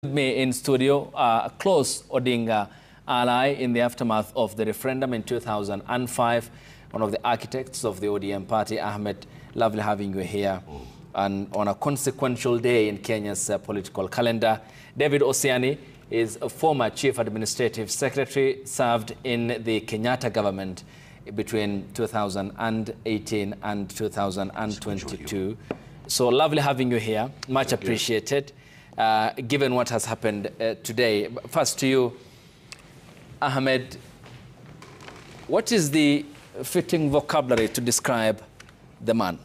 With me in studio, a close Odinga ally in the aftermath of the referendum in 2005, one of the architects of the ODM party, Ahmed. Lovely having you here. And on a consequential day in Kenya's political calendar, David Osiani is a former Chief Administrative Secretary, served in the Kenyatta government between 2018 and 2022. So lovely having you here, much appreciated. Given what has happened today. First to you, Ahmed, what is the fitting vocabulary to describe the man?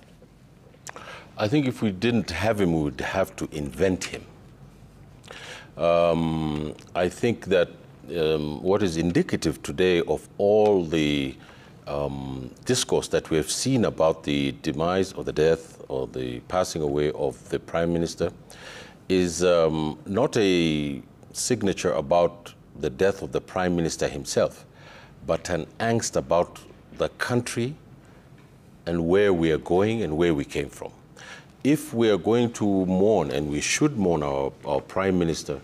I think if we didn't have him, we would have to invent him. I think that what is indicative today of all the discourse that we have seen about the demise or the death or the passing away of the Prime Minister is not a signature about the death of the Prime Minister himself, but an angst about the country and where we are going and where we came from. If we are going to mourn, and we should mourn our Prime Minister,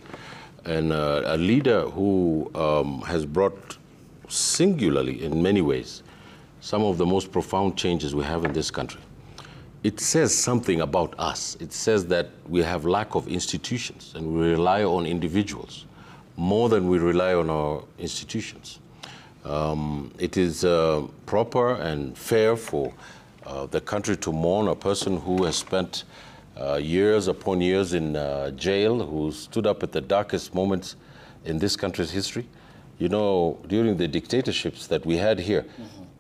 and a leader who has brought singularly, in many ways, some of the most profound changes we have in this country, it says something about us. It says that we have lack of institutions and we rely on individuals more than we rely on our institutions. It is proper and fair for the country to mourn a person who has spent years upon years in jail, who stood up at the darkest moments in this country's history. You know, during the dictatorships that we had here,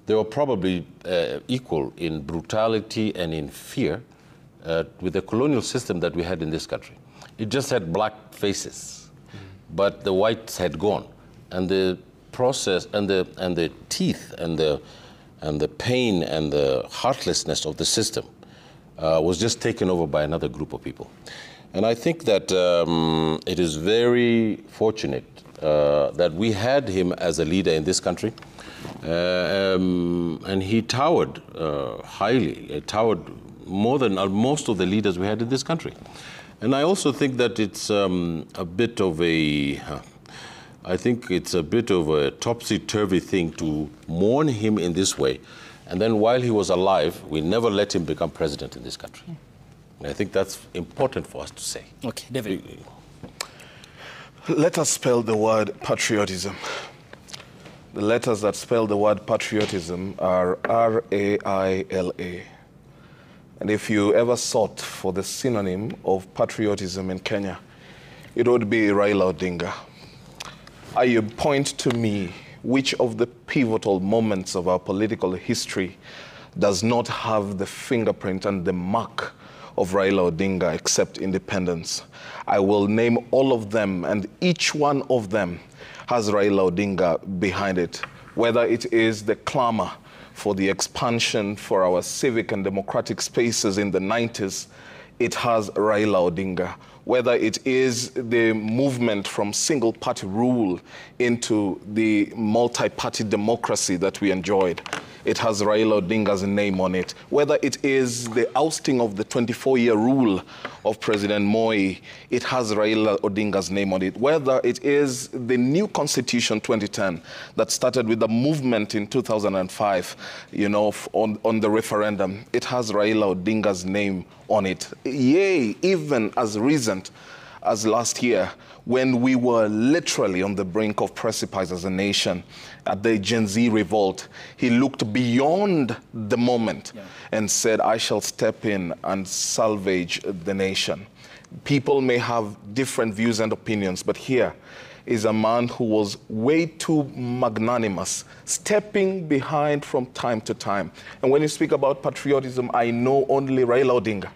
they were probably equal in brutality and in fear with the colonial system that we had in this country. It just had black faces, but the whites had gone, and the process and the teeth and the pain and the heartlessness of the system was just taken over by another group of people. And I think that it is very fortunate that we had him as a leader in this country. And he towered highly. He towered more than most of the leaders we had in this country. And I also think that it's a bit of a, I think it's a bit of a topsy-turvy thing to mourn him in this way. And then while he was alive, we never let him become president in this country. And I think that's important for us to say. Okay, David. Let us spell the word patriotism. The letters that spell the word patriotism are R-A-I-L-A. And if you ever sought for the synonym of patriotism in Kenya, it would be Raila Odinga. You point to me which of the pivotal moments of our political history does not have the fingerprint and the mark of Raila Odinga except independence. I will name all of them, and each one of them has Raila Odinga behind it, whether it is the clamor for the expansion for our civic and democratic spaces in the 90s, it has Raila Odinga. Whether it is the movement from single-party rule into the multi-party democracy that we enjoyed, it has Raila Odinga's name on it. Whether it is the ousting of the 24-year rule of President Moi, it has Raila Odinga's name on it. Whether it is the new Constitution 2010 that started with the movement in 2005, you know, on the referendum, it has Raila Odinga's name on it. Yea, even as recent as last year, when we were literally on the brink of precipice as a nation at the Gen Z revolt, he looked beyond the moment and said, I shall step in and salvage the nation. People may have different views and opinions, but here is a man who was way too magnanimous, stepping behind from time to time. And when you speak about patriotism, I know only Raila Odinga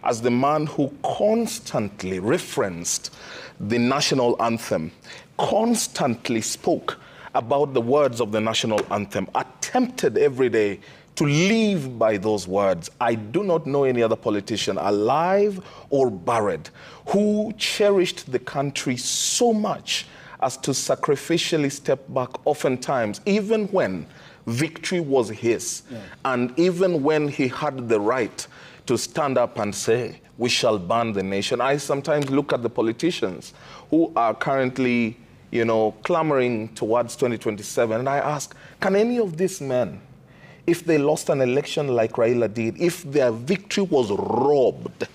as the man who constantly referenced the national anthem, constantly spoke about the words of the national anthem, attempted every day to live by those words. I do not know any other politician, alive or buried, who cherished the country so much as to sacrificially step back oftentimes, even when victory was his, and even when he had the right to stand up and say, we shall ban the nation. I sometimes look at the politicians who are currently, you know, clamoring towards 2027, and I ask, can any of these men, if they lost an election like Raila did, if their victory was robbed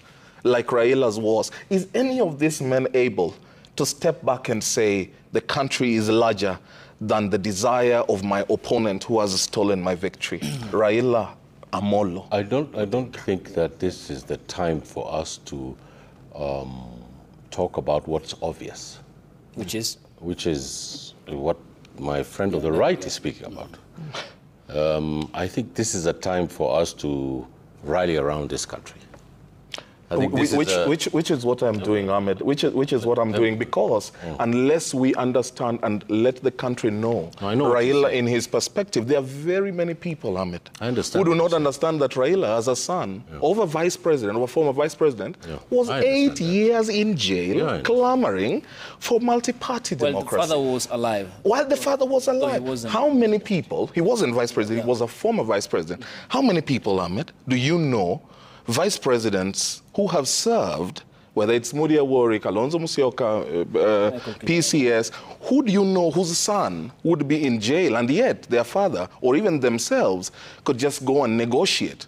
like Raila's was, is any of these men able to step back and say, the country is larger than the desire of my opponent who has stolen my victory? Raila Amolo. I don't think that this is the time for us to talk about what's obvious. Which is? Which is what my friend of the right is speaking about. I think this is a time for us to rally around this country. I think which is what I'm doing, Ahmed. Which is what I'm doing, because unless we understand and let the country know, Raila in his perspective, there are very many people, Ahmed, who do not understand that Raila, as a son of a vice president, of a former vice president, was 8 years in jail, clamoring for multi-party democracy. While the father was alive. While the father was alive. How many people, he wasn't vice president, he was a former vice president. How many people, Ahmed, do you know, vice presidents who have served, whether it's Mudia Warwick, Alonzo Musyoka, PCS, who do you know whose son would be in jail and yet their father or even themselves could just go and negotiate?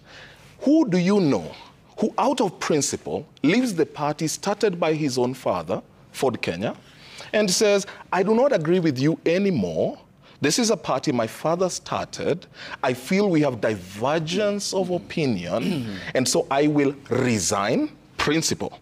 Who do you know who, out of principle, leaves the party started by his own father, Ford Kenya, and says, I do not agree with you anymore. This is a party my father started. I feel we have divergence of opinion, and so I will resign, principle.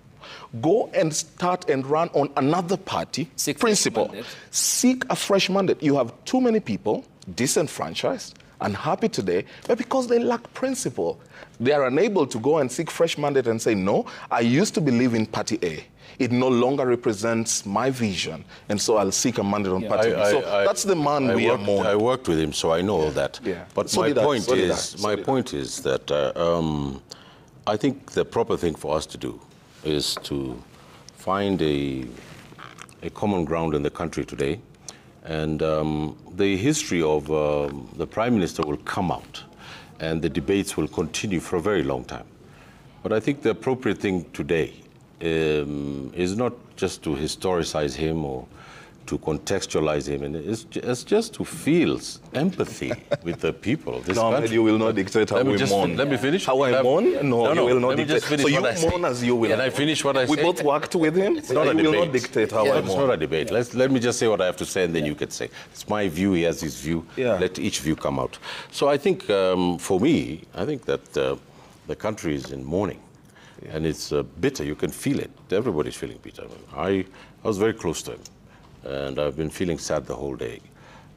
Go and start and run on another party, principle. Seek a fresh mandate. You have too many people, disenfranchised, unhappy today, but because they lack principle, they are unable to go and seek fresh mandate and say, no, I used to believe in party A. It no longer represents my vision, and so I'll seek a mandate on party B. So that's the man we are mourning. I worked with him, so I know all that. But my point is that I think the proper thing for us to do is to find a common ground in the country today, and the history of the Prime Minister will come out, and the debates will continue for a very long time. But I think the appropriate thing today is not just to historicize him or to contextualize him, and it's just to feel empathy with the people of this country. You will not dictate how we mourn. Let me finish. How I mourn? No, you will not dictate. So you mourn as you will. Can I finish what I say? We both worked with him. It's not a debate. Will not dictate how I mourn. It's not a debate. Let me just say what I have to say, and then you can say. It's my view, he has his view. Let each view come out. So I think, for me, I think that the country is in mourning. And it's bitter. You can feel it. Everybody's feeling bitter. I was very close to him, and I've been feeling sad the whole day.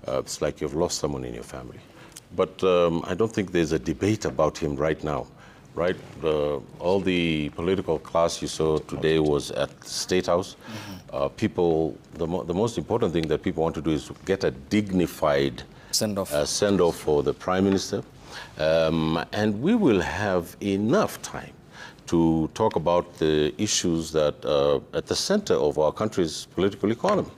It's like you've lost someone in your family. But I don't think there's a debate about him right now. Right? All the political class you saw today was at the State House. People, the most important thing that people want to do is to get a dignified send-off for the Prime Minister. And we will have enough time to talk about the issues that at the center of our country's political economy.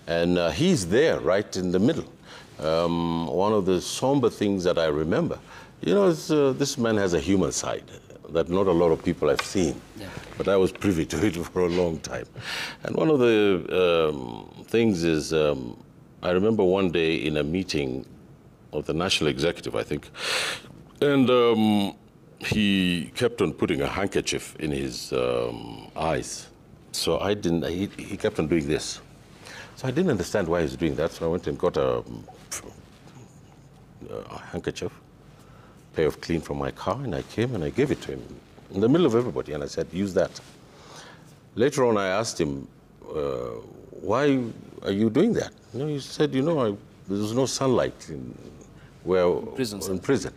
And he's there, right in the middle. One of the somber things that I remember, you know, is, this man has a human side that not a lot of people have seen. But I was privy to it for a long time. And one of the things is, I remember one day in a meeting of the National Executive, I think, and he kept on putting a handkerchief in his eyes. So I didn't, he kept on doing this. So I didn't understand why he was doing that. So I went and got a handkerchief, pair of clean from my car, and I came and I gave it to him in the middle of everybody. And I said, use that. Later on, I asked him, why are you doing that? You know, he said, you know, there was no sunlight in prison.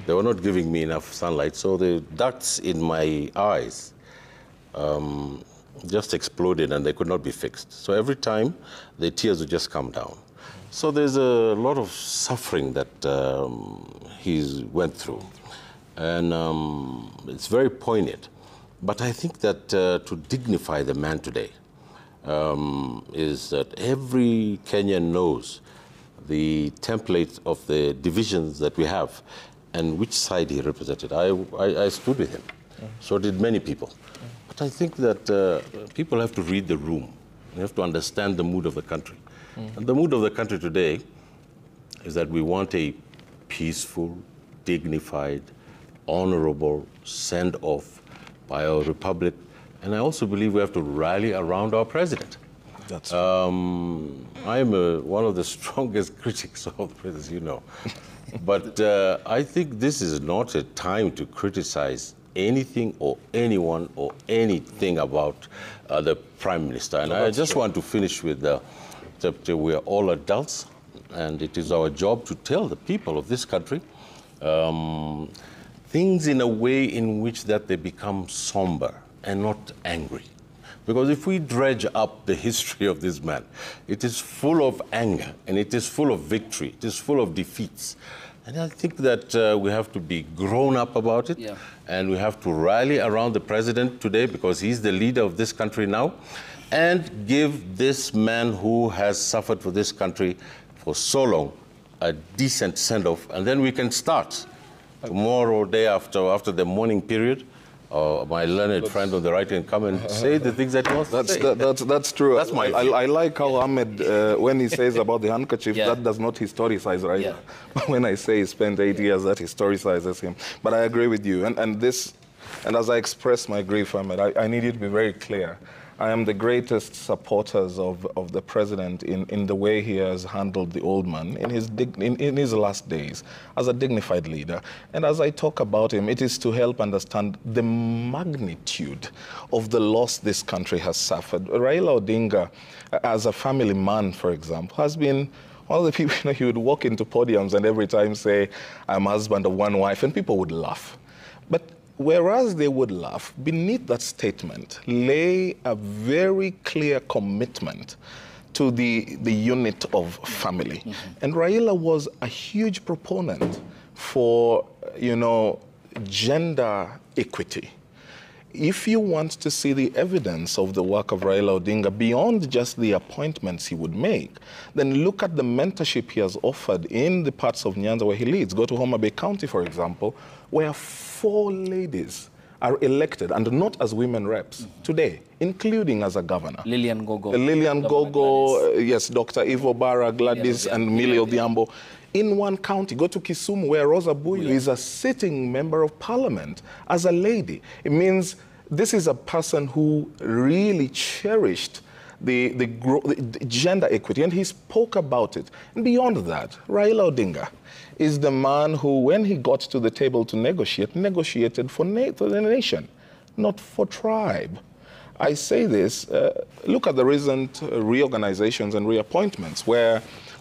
They were not giving me enough sunlight, so the ducts in my eyes just exploded and they could not be fixed. So every time, the tears would just come down. So there's a lot of suffering that he went through, and it's very poignant. But I think that to dignify the man today is that every Kenyan knows the template of the divisions that we have and which side he represented. I stood with him. So did many people. But I think that people have to read the room. They have to understand the mood of the country. And the mood of the country today is that we want a peaceful, dignified, honorable send-off by our republic. And I also believe we have to rally around our president. That's I am one of the strongest critics of the president, as you know. But I think this is not a time to criticize anything or anyone or anything about the Prime Minister. And I just want to finish with that we are all adults, and it is our job to tell the people of this country things in a way in which that they become somber and not angry. Because if we dredge up the history of this man, it is full of anger, and it is full of victory, it is full of defeats. And I think that we have to be grown up about it, and we have to rally around the president today, because he's the leader of this country now, and give this man who has suffered for this country for so long a decent send-off, and then we can start tomorrow or day after the mourning period. My learned friend on the right can come and say the things that he wants to say. That's true. That's my view. I like how Ahmed, when he says about the handkerchief, that does not historicize Raila. When I say he spent 8 years, that historicizes him. But I agree with you. And as I express my grief, Ahmed, I need you to be very clear. I am the greatest supporters of the president in the way he has handled the old man in his last days as a dignified leader. And as I talk about him, it is to help understand the magnitude of the loss this country has suffered. Raila Odinga, as a family man, for example, has been one of the people, he would walk into podiums and every time say, I'm husband of one wife, and people would laugh. But whereas they would laugh, beneath that statement lay a very clear commitment to the unit of family. And Raila was a huge proponent for, gender equity. If you want to see the evidence of the work of Raila Odinga beyond just the appointments he would make, then look at the mentorship he has offered in the parts of Nyanza where he leads. Go to Homa Bay County, for example, where 4 ladies are elected, and not as women reps, today, including as a governor. Lillian Gogo. Lillian Gogo, yes, Dr. Ivo Barra, Gladys, and Millie Odhiambo. In one county, go to Kisumu, where Rosa Buyu is a sitting member of parliament as a lady. It means this is a person who really cherished the gender equity, and he spoke about it. And beyond that, Raila Odinga is the man who, when he got to the table to negotiate, negotiated for the nation, not for tribe. I say this, look at the recent reorganizations and reappointments,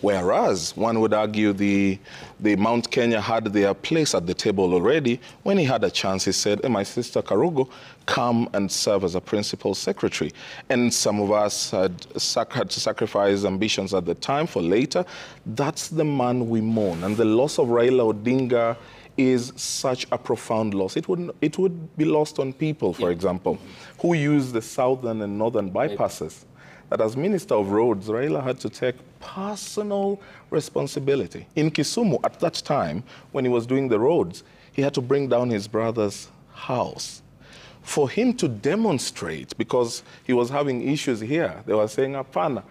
whereas one would argue the Mount Kenya had their place at the table already. When he had a chance, he said, hey, my sister Karugo, come and serve as a principal secretary. And some of us had to sacrifice ambitions at the time for later. That's the man we mourn. And the loss of Raila Odinga is such a profound loss. It would be lost on people, for example, who use the southern and northern bypasses. That as Minister of Roads, Raila had to take personal responsibility. In Kisumu, at that time, when he was doing the roads, he had to bring down his brother's house. For him to demonstrate, because he was having issues here, they were saying, hapana,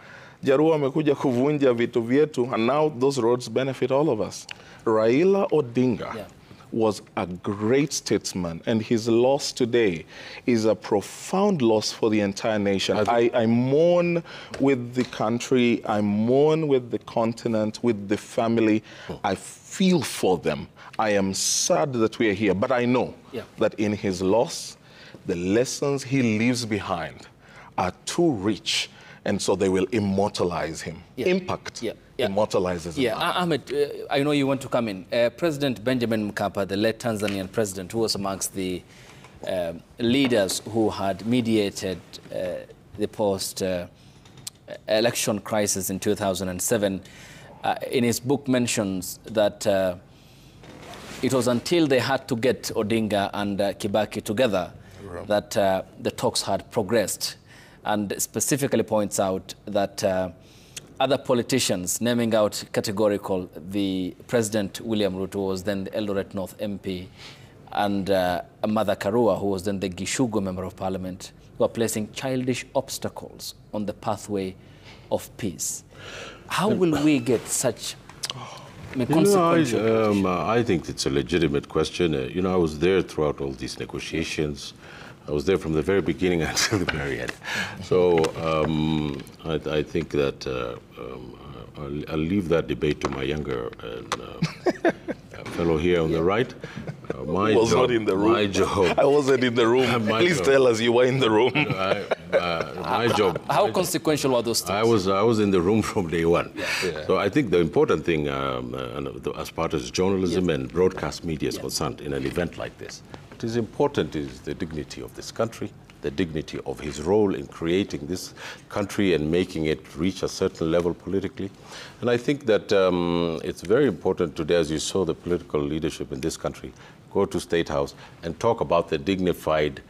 Jaruo amekuja kuvunja vitu vyetu, and now those roads benefit all of us. Raila Odinga was a great statesman, and his loss today is a profound loss for the entire nation. I mourn with the country, I mourn with the continent, with the family. I feel for them. I am sad that we are here, but I know that in his loss, the lessons he leaves behind are too rich, and so they will immortalize him. Impact immortalizes him. Ahmed, I know you want to come in. President Benjamin Mkapa, the late Tanzanian president, who was amongst the leaders who had mediated the post-election crisis in 2007, in his book mentions that it was until they had to get Odinga and Kibaki together that the talks had progressed, and specifically points out that other politicians, naming out categorical, the President William Ruto was then the Eldoret North MP, and Mother Karua, who was then the Gishugo Member of Parliament, who are placing childish obstacles on the pathway of peace. How will we get such consequential? I think it's a legitimate question. I was there throughout all these negotiations. I was there from the very beginning until the very end. So I think that I'll leave that debate to my younger fellow here on the right. I was not in the room. My job. I wasn't in the room. Please tell us you were in the room. My job. How consequential were those things? I was in the room from day one. Yeah. So I think the important thing, as part of journalism and broadcast media is concerned, in an event like this, what is important is the dignity of this country, the dignity of his role in creating this country and making it reach a certain level politically. And I think that it's very important today, as you saw the political leadership in this country, go to State House and talk about the dignified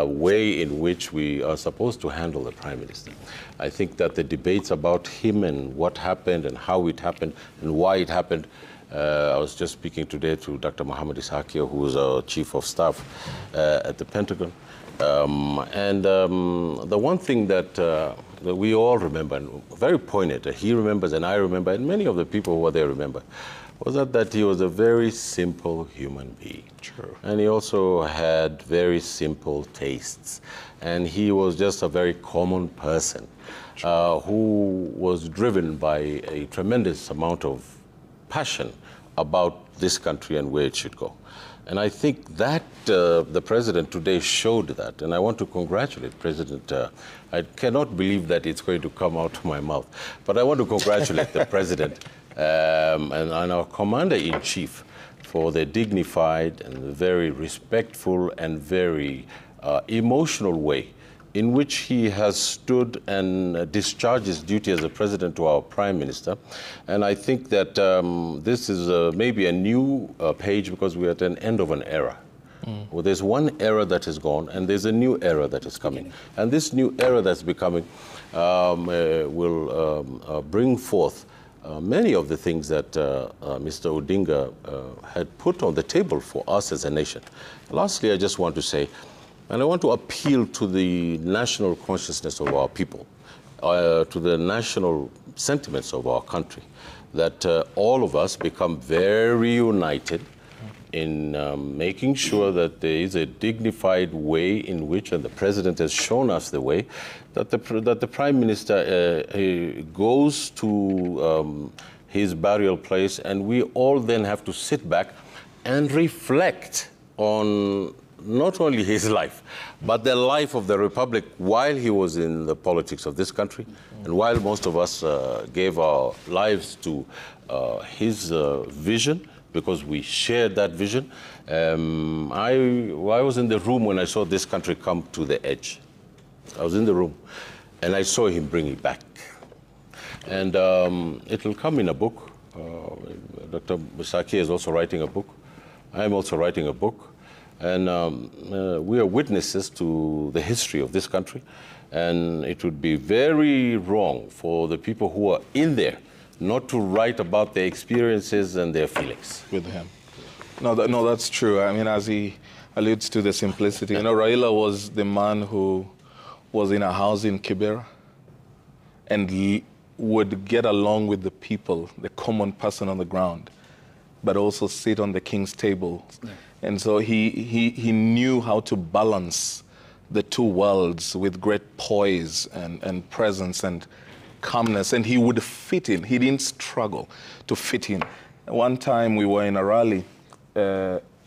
way in which we are supposed to handle the Prime Minister. I think that the debates about him and what happened and how it happened and why it happened, I was just speaking today to Dr. Mohammed Ishaqia, who is our Chief of Staff at the Pentagon. The one thing that we all remember, and very poignant, he remembers and I remember, and many of the people who were there remember, was that he was a very simple human being. True. And he also had very simple tastes. And he was just a very common person who was driven by a tremendous amount of passion about this country and where it should go. And I think that the president today showed that. And I want to congratulate President. I cannot believe that it's going to come out of my mouth. But I want to congratulate the president and our commander-in-chief for the dignified and very respectful and very emotional way in which he has stood and discharged his duty as a president to our prime minister. And I think that this is maybe a new page, because we're at an end of an era. Well, there's one era that is gone, and there's a new era that is coming. And this new era that's becoming will bring forth many of the things that Mr. Odinga had put on the table for us as a nation. Lastly, I just want to say, and I want to appeal to the national consciousness of our people, to the national sentiments of our country, that all of us become very united in making sure that there is a dignified way in which, and the president has shown us the way, that the prime minister goes to his burial place, and we all then have to sit back and reflect on not only his life, but the life of the Republic while he was in the politics of this country, and while most of us gave our lives to his vision, because we shared that vision. I was in the room when I saw this country come to the edge. I was in the room, and I saw him bring it back. And it will come in a book. Dr. Musaki is also writing a book. I'm also writing a book. And we are witnesses to the history of this country. And it would be very wrong for the people who are in there not to write about their experiences and their feelings. With him. No, that's true. I mean, as he alludes to the simplicity, you know, Raila was the man who was in a house in Kibera and would get along with the people, the common person on the ground, but also sit on the king's table. Yeah. And so he knew how to balance the two worlds with great poise and presence and calmness, and he would fit in. He didn't struggle to fit in. One time we were in a rally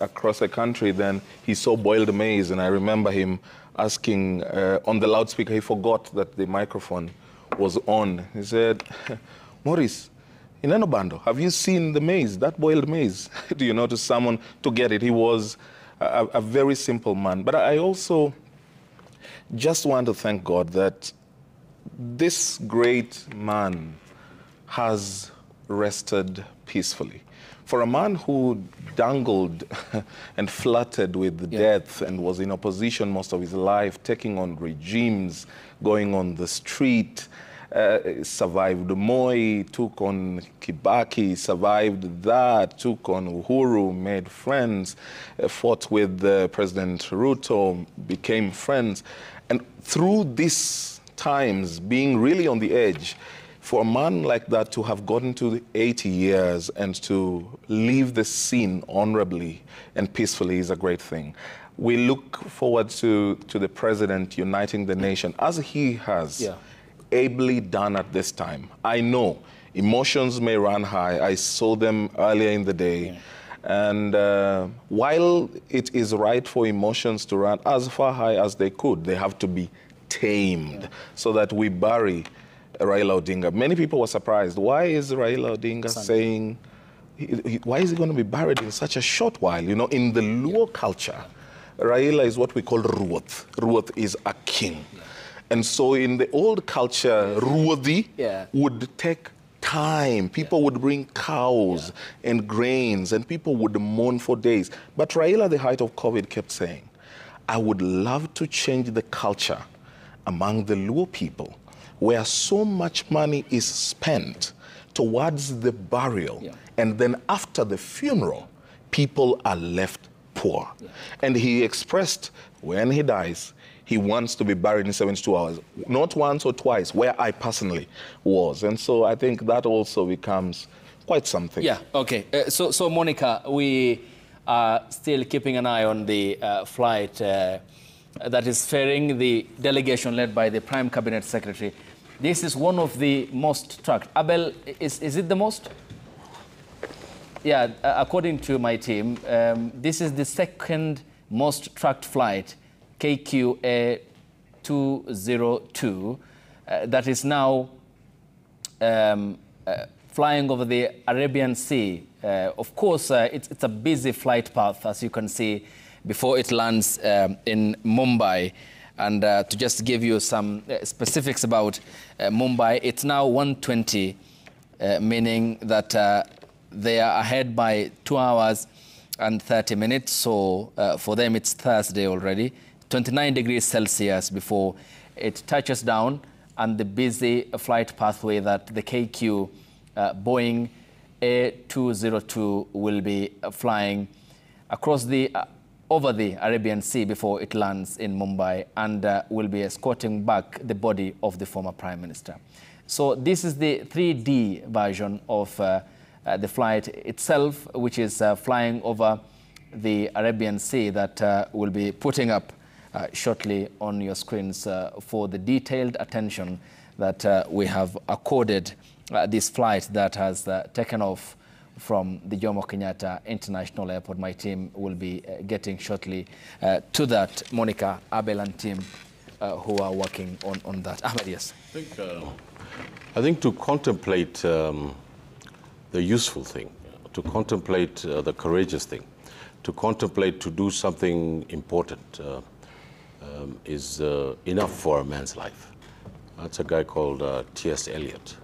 across the country, then he saw boiled maize, and I remember him asking on the loudspeaker, he forgot that the microphone was on. He said, Maurice, in Enobando, have you seen the maize, that boiled maize? Do you know, to someone to get it? He was a very simple man. But I also just want to thank God that this great man has rested peacefully. For a man who dangled and flirted with death and was in opposition most of his life, taking on regimes, going on the street, survived Moi, took on Kibaki, survived that, took on Uhuru, made friends, fought with President Ruto, became friends. And through these times, being really on the edge, for a man like that to have gotten to the 80 years and to leave the scene honorably and peacefully is a great thing. We look forward to the president uniting the nation, as he has ably done at this time. I know emotions may run high. I saw them earlier in the day. And while it is right for emotions to run as far high as they could, they have to be tamed so that we bury Raila Odinga. Many people were surprised. Why is Raila Odinga saying, why is he going to be buried in such a short while? You know, in the Luo culture, Raila is what we call Ruoth. Ruoth is a king. And so in the old culture, Ruothi would take time. People would bring cows and grains, and people would mourn for days. But Raila, at the height of COVID, kept saying, I would love to change the culture among the Luo people, where so much money is spent towards the burial, and then after the funeral, people are left poor. And he expressed, when he dies, he wants to be buried in 72 hours, not once or twice, where I personally was. And so I think that also becomes quite something. Yeah, okay. So Monica, we are still keeping an eye on the flight that is ferrying the delegation led by the Prime Cabinet Secretary. This is one of the most tracked. Abel, is it the most? Yeah, according to my team, this is the second most tracked flight, KQA 202, that is now flying over the Arabian Sea. Of course, it's a busy flight path, as you can see, before it lands in Mumbai. And to just give you some specifics about Mumbai, it's now 1:20, meaning that they are ahead by 2 hours and 30 minutes. So for them, it's Thursday already, 29 degrees Celsius before it touches down, and the busy flight pathway that the KQ Boeing A202 will be flying across the over the Arabian Sea before it lands in Mumbai, and will be escorting back the body of the former Prime Minister. So this is the 3D version of the flight itself, which is flying over the Arabian Sea, that will be putting up shortly on your screens for the detailed attention that we have accorded this flight that has taken off from the Jomo Kenyatta International Airport. My team will be getting shortly to that. Monica, Abel and team who are working on that. Ahmed, yes. I think to contemplate the useful thing, to contemplate the courageous thing, to contemplate to do something important is enough for a man's life. That's a guy called T.S. Eliot.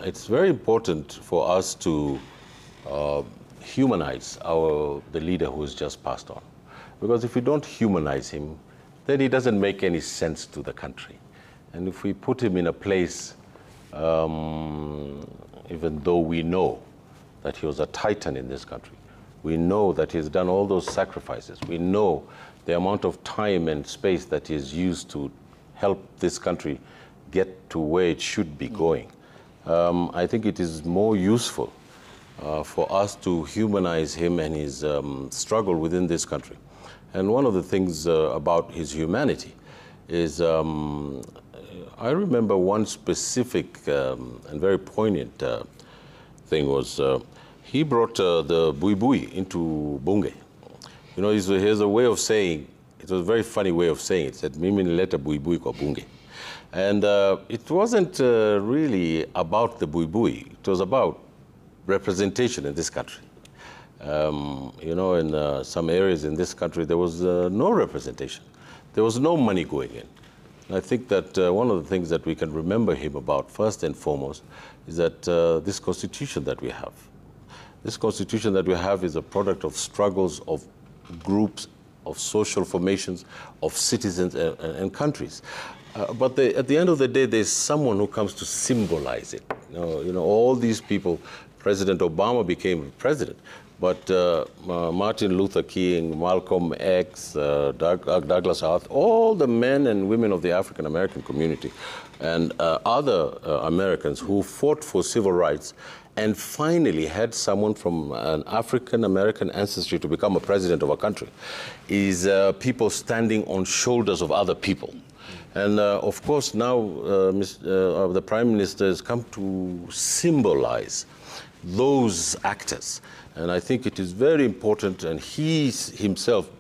It's very important for us to humanize the leader who has just passed on. Because if we don't humanize him, then he doesn't make any sense to the country. And if we put him in a place, even though we know that he was a titan in this country, we know that he's done all those sacrifices, we know the amount of time and space that he has used to help this country get to where it should be going. I think it is more useful for us to humanize him and his struggle within this country. And one of the things about his humanity is, I remember one specific and very poignant thing was, he brought the buibui into Bunge. You know, he has a way of saying, it was a very funny way of saying it, said, mimi nileta buibui kwa Bunge. And it wasn't really about the buibui. It was about representation in this country. You know, in some areas in this country, there was no representation. There was no money going in. And I think that one of the things that we can remember him about, first and foremost, is that this constitution that we have. This constitution that we have is a product of struggles of groups, of social formations, of citizens and countries. But at the end of the day, there's someone who comes to symbolize it. You know, all these people, President Obama became president, but Martin Luther King, Malcolm X, Douglas Hart, all the men and women of the African American community and other Americans who fought for civil rights and finally had someone from an African American ancestry to become a president of a country is people standing on shoulders of other people. And of course now the Prime Minister has come to symbolize those actors. And I think it is very important, and he himself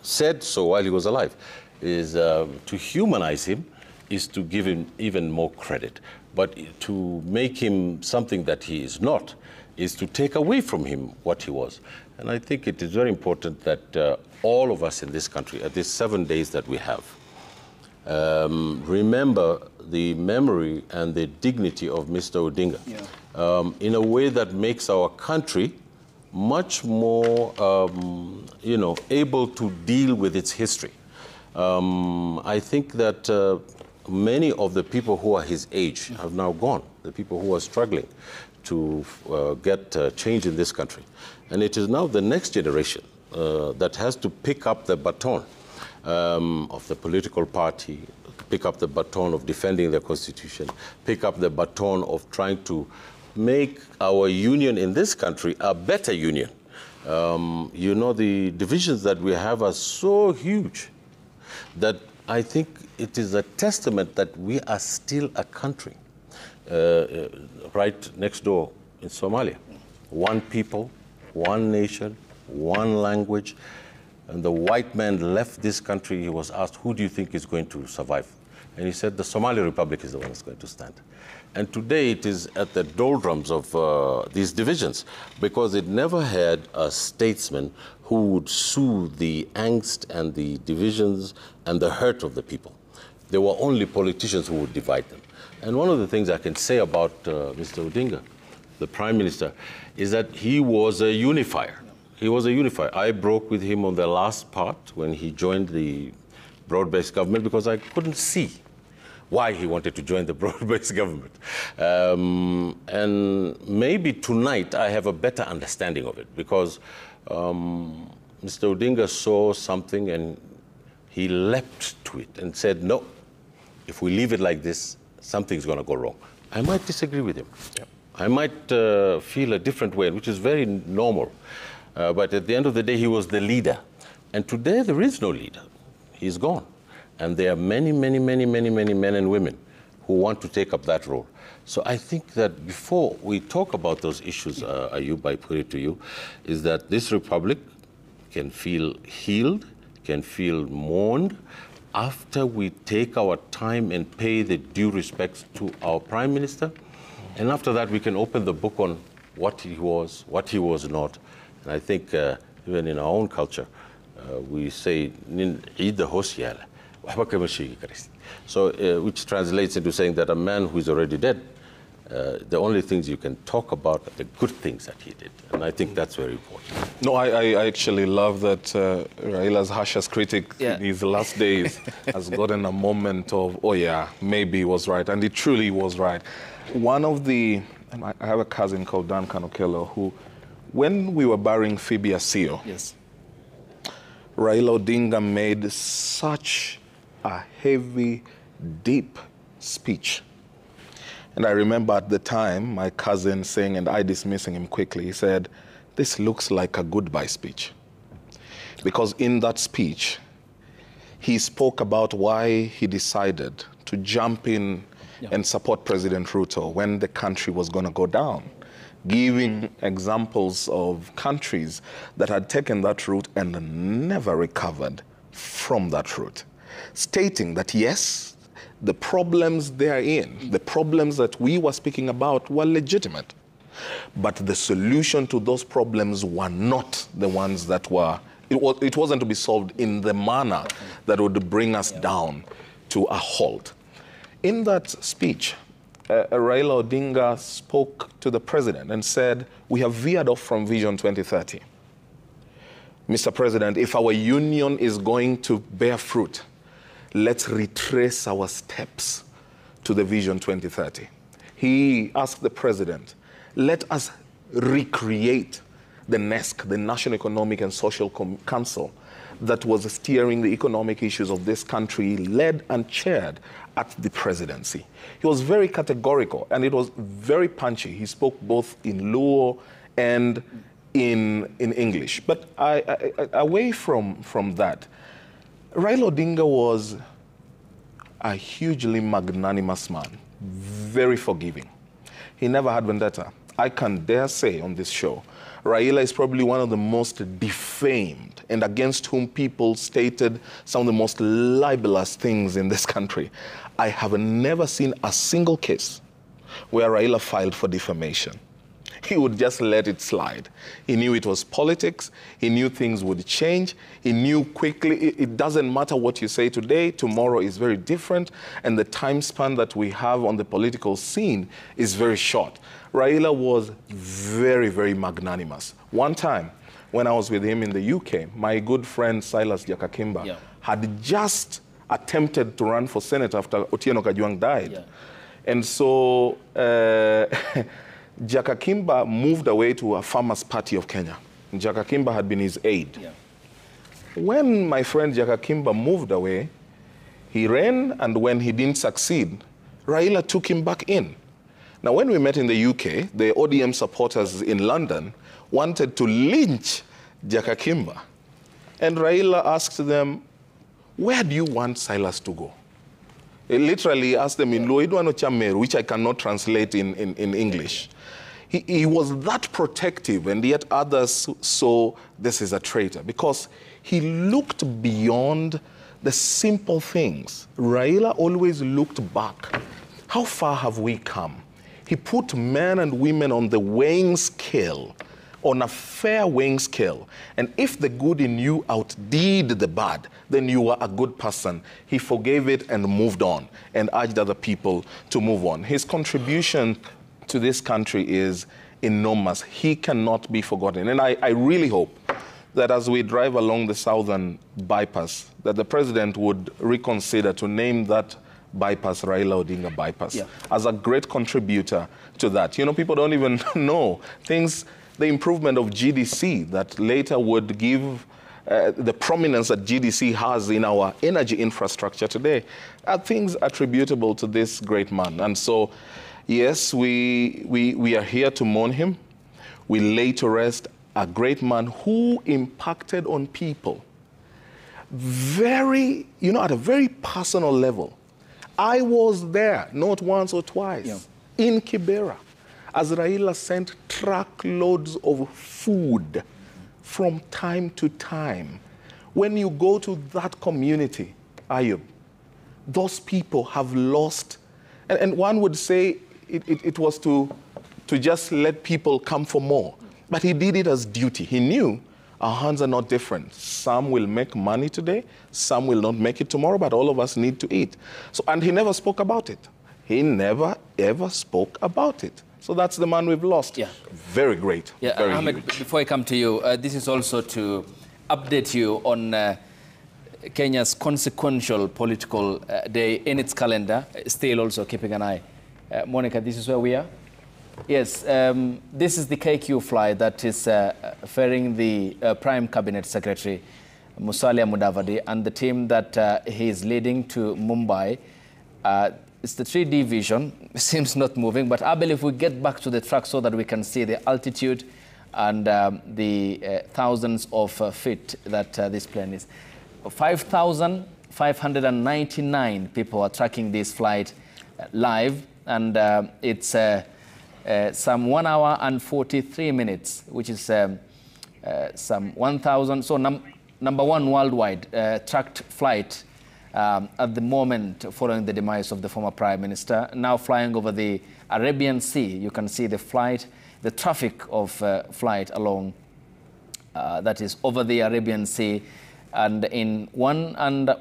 said so while he was alive, is to humanize him is to give him even more credit. But to make him something that he is not is to take away from him what he was. And I think it is very important that all of us in this country, at these 7 days that we have, remember the memory and the dignity of Mr. Odinga in a way that makes our country much more, you know, able to deal with its history. I think that many of the people who are his age have now gone, the people who are struggling to get change in this country. And it is now the next generation that has to pick up the baton of the political party, pick up the baton of defending the Constitution, pick up the baton of trying to make our union in this country a better union. You know, the divisions that we have are so huge that I think it is a testament that we are still a country right next door in Somalia. One people, one nation, one language. And the white man left this country. He was asked, who do you think is going to survive? And he said, the Somali Republic is the one that's going to stand. And today it is at the doldrums of these divisions, because it never had a statesman who would soothe the angst and the divisions and the hurt of the people. There were only politicians who would divide them. And one of the things I can say about Mr. Odinga, the Prime Minister, is that he was a unifier. He was a unifier. I broke with him on the last part when he joined the broad-based government because I couldn't see why he wanted to join the broad-based government. And maybe tonight I have a better understanding of it because Mr. Odinga saw something and he leapt to it and said, no, if we leave it like this, something's going to go wrong. I might disagree with him. Yep. I might feel a different way, which is very normal. But at the end of the day, he was the leader. And today, there is no leader. He's gone. And there are many, many, many, many, many men and women who want to take up that role. So I think that before we talk about those issues, Ayub, I put it to you, is that this republic can feel healed, can feel mourned, after we take our time and pay the due respects to our Prime Minister. And after that, we can open the book on what he was not. And I think even in our own culture, we say, so which translates into saying that a man who is already dead, the only things you can talk about are the good things that he did. And I think that's very important. No, I actually love that Raila's harshest critic in his last days has gotten a moment of, oh yeah, maybe he was right. And he truly was right. One of the, and I have a cousin called Dan Kanokelo who, when we were burying Phoebe Asio, Raila Odinga made such a heavy, deep speech. And I remember at the time, my cousin saying, and I dismissing him quickly, he said, this looks like a goodbye speech. Because in that speech, he spoke about why he decided to jump in and support President Ruto when the country was going to go down, giving examples of countries that had taken that route and never recovered from that route, stating that, yes, the problems therein, the problems that we were speaking about were legitimate, but the solution to those problems were not the ones that were, it wasn't to be solved in the manner that would bring us down to a halt. In that speech, Raila Odinga spoke to the president and said, we have veered off from Vision 2030. Mr. President, if our union is going to bear fruit, let's retrace our steps to the Vision 2030. He asked the president, let us recreate the NESC, the National Economic and Social Council, that was steering the economic issues of this country, led and chaired at the presidency. He was very categorical, and it was very punchy. He spoke both in Luo and in English. But away from that, Raila Odinga was a hugely magnanimous man, very forgiving. He never had vendetta. I can dare say on this show, Raila is probably one of the most defamed and against whom people stated some of the most libelous things in this country. I have never seen a single case where Raila filed for defamation. He would just let it slide. He knew it was politics. He knew things would change. He knew quickly, it doesn't matter what you say today, tomorrow is very different, and the time span that we have on the political scene is very short. Raila was very, very magnanimous. One time, when I was with him in the UK, my good friend Silas Jakakimba had just attempted to run for Senate after Otieno Kajwang died. Yeah. And so Jakakimba moved away to a Farmers' Party of Kenya. Jakakimba had been his aide. Yeah. When my friend Jakakimba moved away, he ran, and when he didn't succeed, Raila took him back in. Now, when we met in the UK, the ODM supporters in London wanted to lynch Jakakimba. And Raila asked them, where do you want Silas to go? He literally asked them in Luo Chameru, which I cannot translate in English. He was that protective, and yet others saw this is a traitor, because he looked beyond the simple things. Raila always looked back. How far have we come? He put men and women on the weighing scale, on a fair weighing scale. And if the good in you outdid the bad, then you were a good person. He forgave it and moved on and urged other people to move on. His contribution to this country is enormous. He cannot be forgotten. And I really hope that as we drive along the southern bypass, that the president would reconsider to name that bypass Raila Odinga bypass as a great contributor to that. You know, people don't even know things, the improvement of GDC that later would give the prominence that GDC has in our energy infrastructure today are things attributable to this great man. And so, yes, we are here to mourn him. We lay to rest a great man who impacted on people very, you know, at a very personal level. I was there, not once or twice, in Kibera, as Raila sent truckloads of food from time to time. When you go to that community, Ayub, those people have lost, and one would say it was to just let people come for more. But he did it as duty. He knew our hands are not different. Some will make money today, some will not make it tomorrow, but all of us need to eat. So, and he never spoke about it. He never, ever spoke about it. So that's the man we've lost. Yeah. Very great. Yeah, very Ahmed, huge. before I come to you, this is also to update you on Kenya's consequential political day in its calendar, still also keeping an eye. Monica, this is where we are? Yes, this is the KQ flight that is ferrying the Prime Cabinet Secretary, Musalia Mudavadi, and the team that he is leading to Mumbai. It's the 3D vision. It seems not moving, but I believe we get back to the track so that we can see the altitude and the thousands of feet that this plane is. 5,599 people are tracking this flight live, and it's some 1 hour and 43 minutes, which is some 1,000. So number one worldwide tracked flight at the moment following the demise of the former Prime Minister. Now flying over the Arabian Sea, you can see the flight, the traffic of flight along that is over the Arabian Sea. And in one and a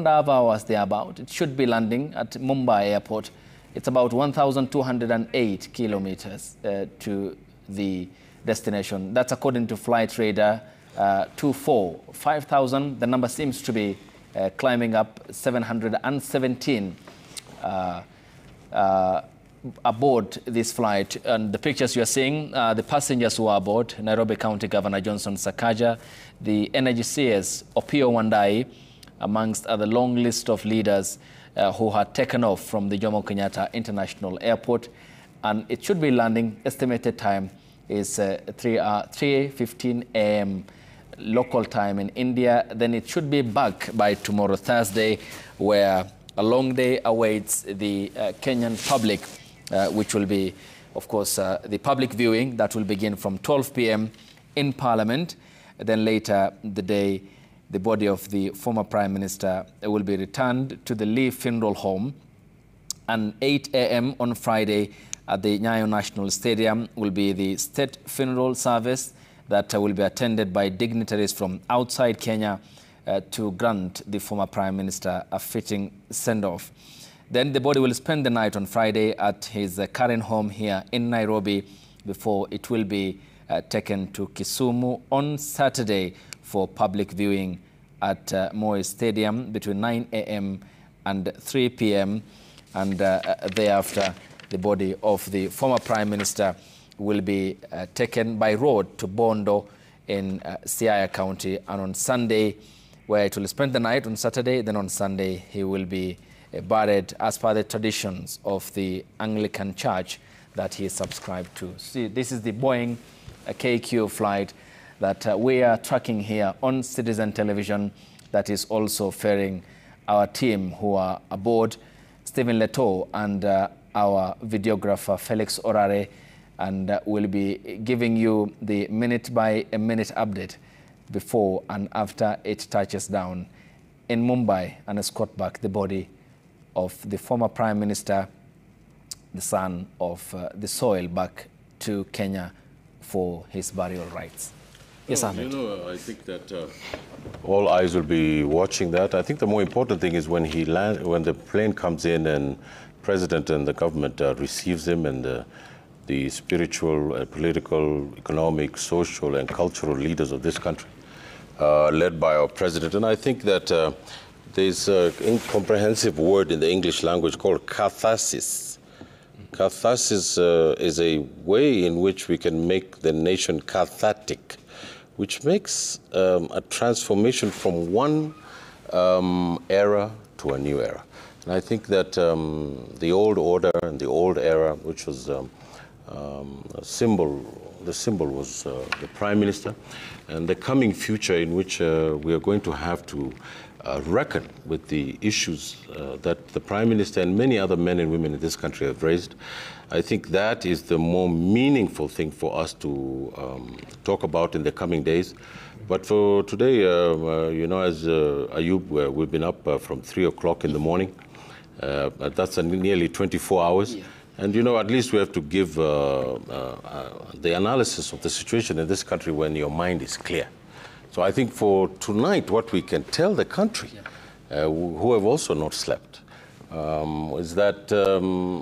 half hours thereabout, it should be landing at Mumbai Airport. It's about 1,208 kilometers to the destination. That's according to Flight Radar 24. 5,000, the number seems to be climbing up 717 aboard this flight. And the pictures you are seeing, the passengers who are aboard, Nairobi County Governor Johnson Sakaja, the Energy CS Opiyo Wandayi, amongst other long list of leaders who had taken off from the Jomo Kenyatta International Airport. And it should be landing, estimated time is 3:15 a.m. local time in India. Then it should be back by tomorrow, Thursday, where a long day awaits the Kenyan public, which will be, of course, the public viewing that will begin from 12 p.m. in Parliament. Then later the day, the body of the former Prime Minister will be returned to the Lee Funeral Home. And 8 a.m. on Friday at the Nyayo National Stadium will be the state funeral service that will be attended by dignitaries from outside Kenya to grant the former Prime Minister a fitting send-off. Then the body will spend the night on Friday at his current home here in Nairobi before it will be taken to Kisumu on Saturday for public viewing at Moi Stadium between 9 a.m. and 3 p.m. And thereafter, the body of the former Prime Minister will be taken by road to Bondo in Siaya County, and on Sunday, where it will spend the night on Saturday, then on Sunday he will be buried as per the traditions of the Anglican Church that he is subscribed to. See, this is the Boeing KQ flight that we are tracking here on Citizen Television that is also ferrying our team who are aboard, Stephen Leto and our videographer Felix Orare, and we'll be giving you the minute-by-minute update before and after it touches down in Mumbai and escort back the body of the former Prime Minister, the son of the soil, back to Kenya for his burial rites. Yes, Ahmed. You know, I think that all eyes will be watching that. I think the more important thing is when when the plane comes in and President and the government receives him, and the spiritual, political, economic, social, and cultural leaders of this country, led by our president. And I think that there's an incomprehensive word in the English language called catharsis. Catharsis is a way in which we can make the nation cathartic, which makes a transformation from one era to a new era. And I think that the old order and the old era, which was the symbol was the Prime Minister, and the coming future in which we are going to have to reckon with the issues that the Prime Minister and many other men and women in this country have raised. I think that is the more meaningful thing for us to talk about in the coming days. But for today, you know, as Ayub, we've been up from 3 o'clock in the morning. That's nearly 24 hours. Yeah. And, you know, at least we have to give the analysis of the situation in this country when your mind is clear. So I think for tonight, what we can tell the country, who have also not slept, is that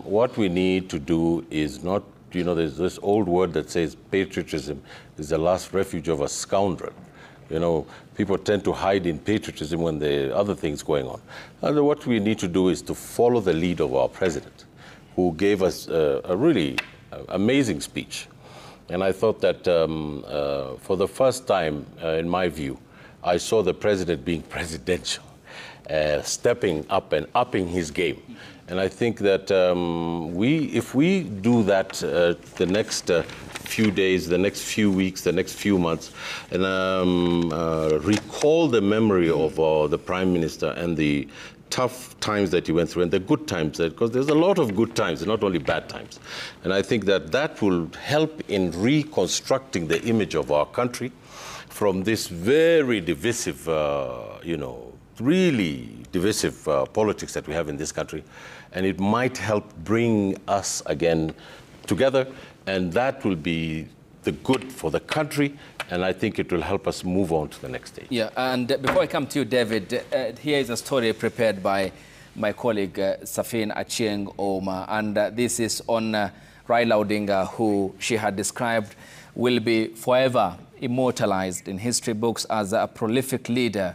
what we need to do is not, you know, there's this old word that says patriotism is the last refuge of a scoundrel. You know, people tend to hide in patriotism when there are other things going on. And what we need to do is to follow the lead of our president, who gave us a really amazing speech. And I thought that for the first time, in my view, I saw the president being presidential, stepping up and upping his game. And I think that if we do that the next few days, the next few weeks, the next few months, and recall the memory of the Prime Minister and the tough times that he went through and the good times, because there's a lot of good times, not only bad times. And I think that that will help in reconstructing the image of our country from this very divisive, you know, really divisive politics that we have in this country. And it might help bring us again together, and that will be the good for the country, and I think it will help us move on to the next stage. Yeah, and before I come to you, David, here is a story prepared by my colleague Safin Achieng Oma, and this is on Raila Odinga, who she had described will be forever immortalized in history books as a prolific leader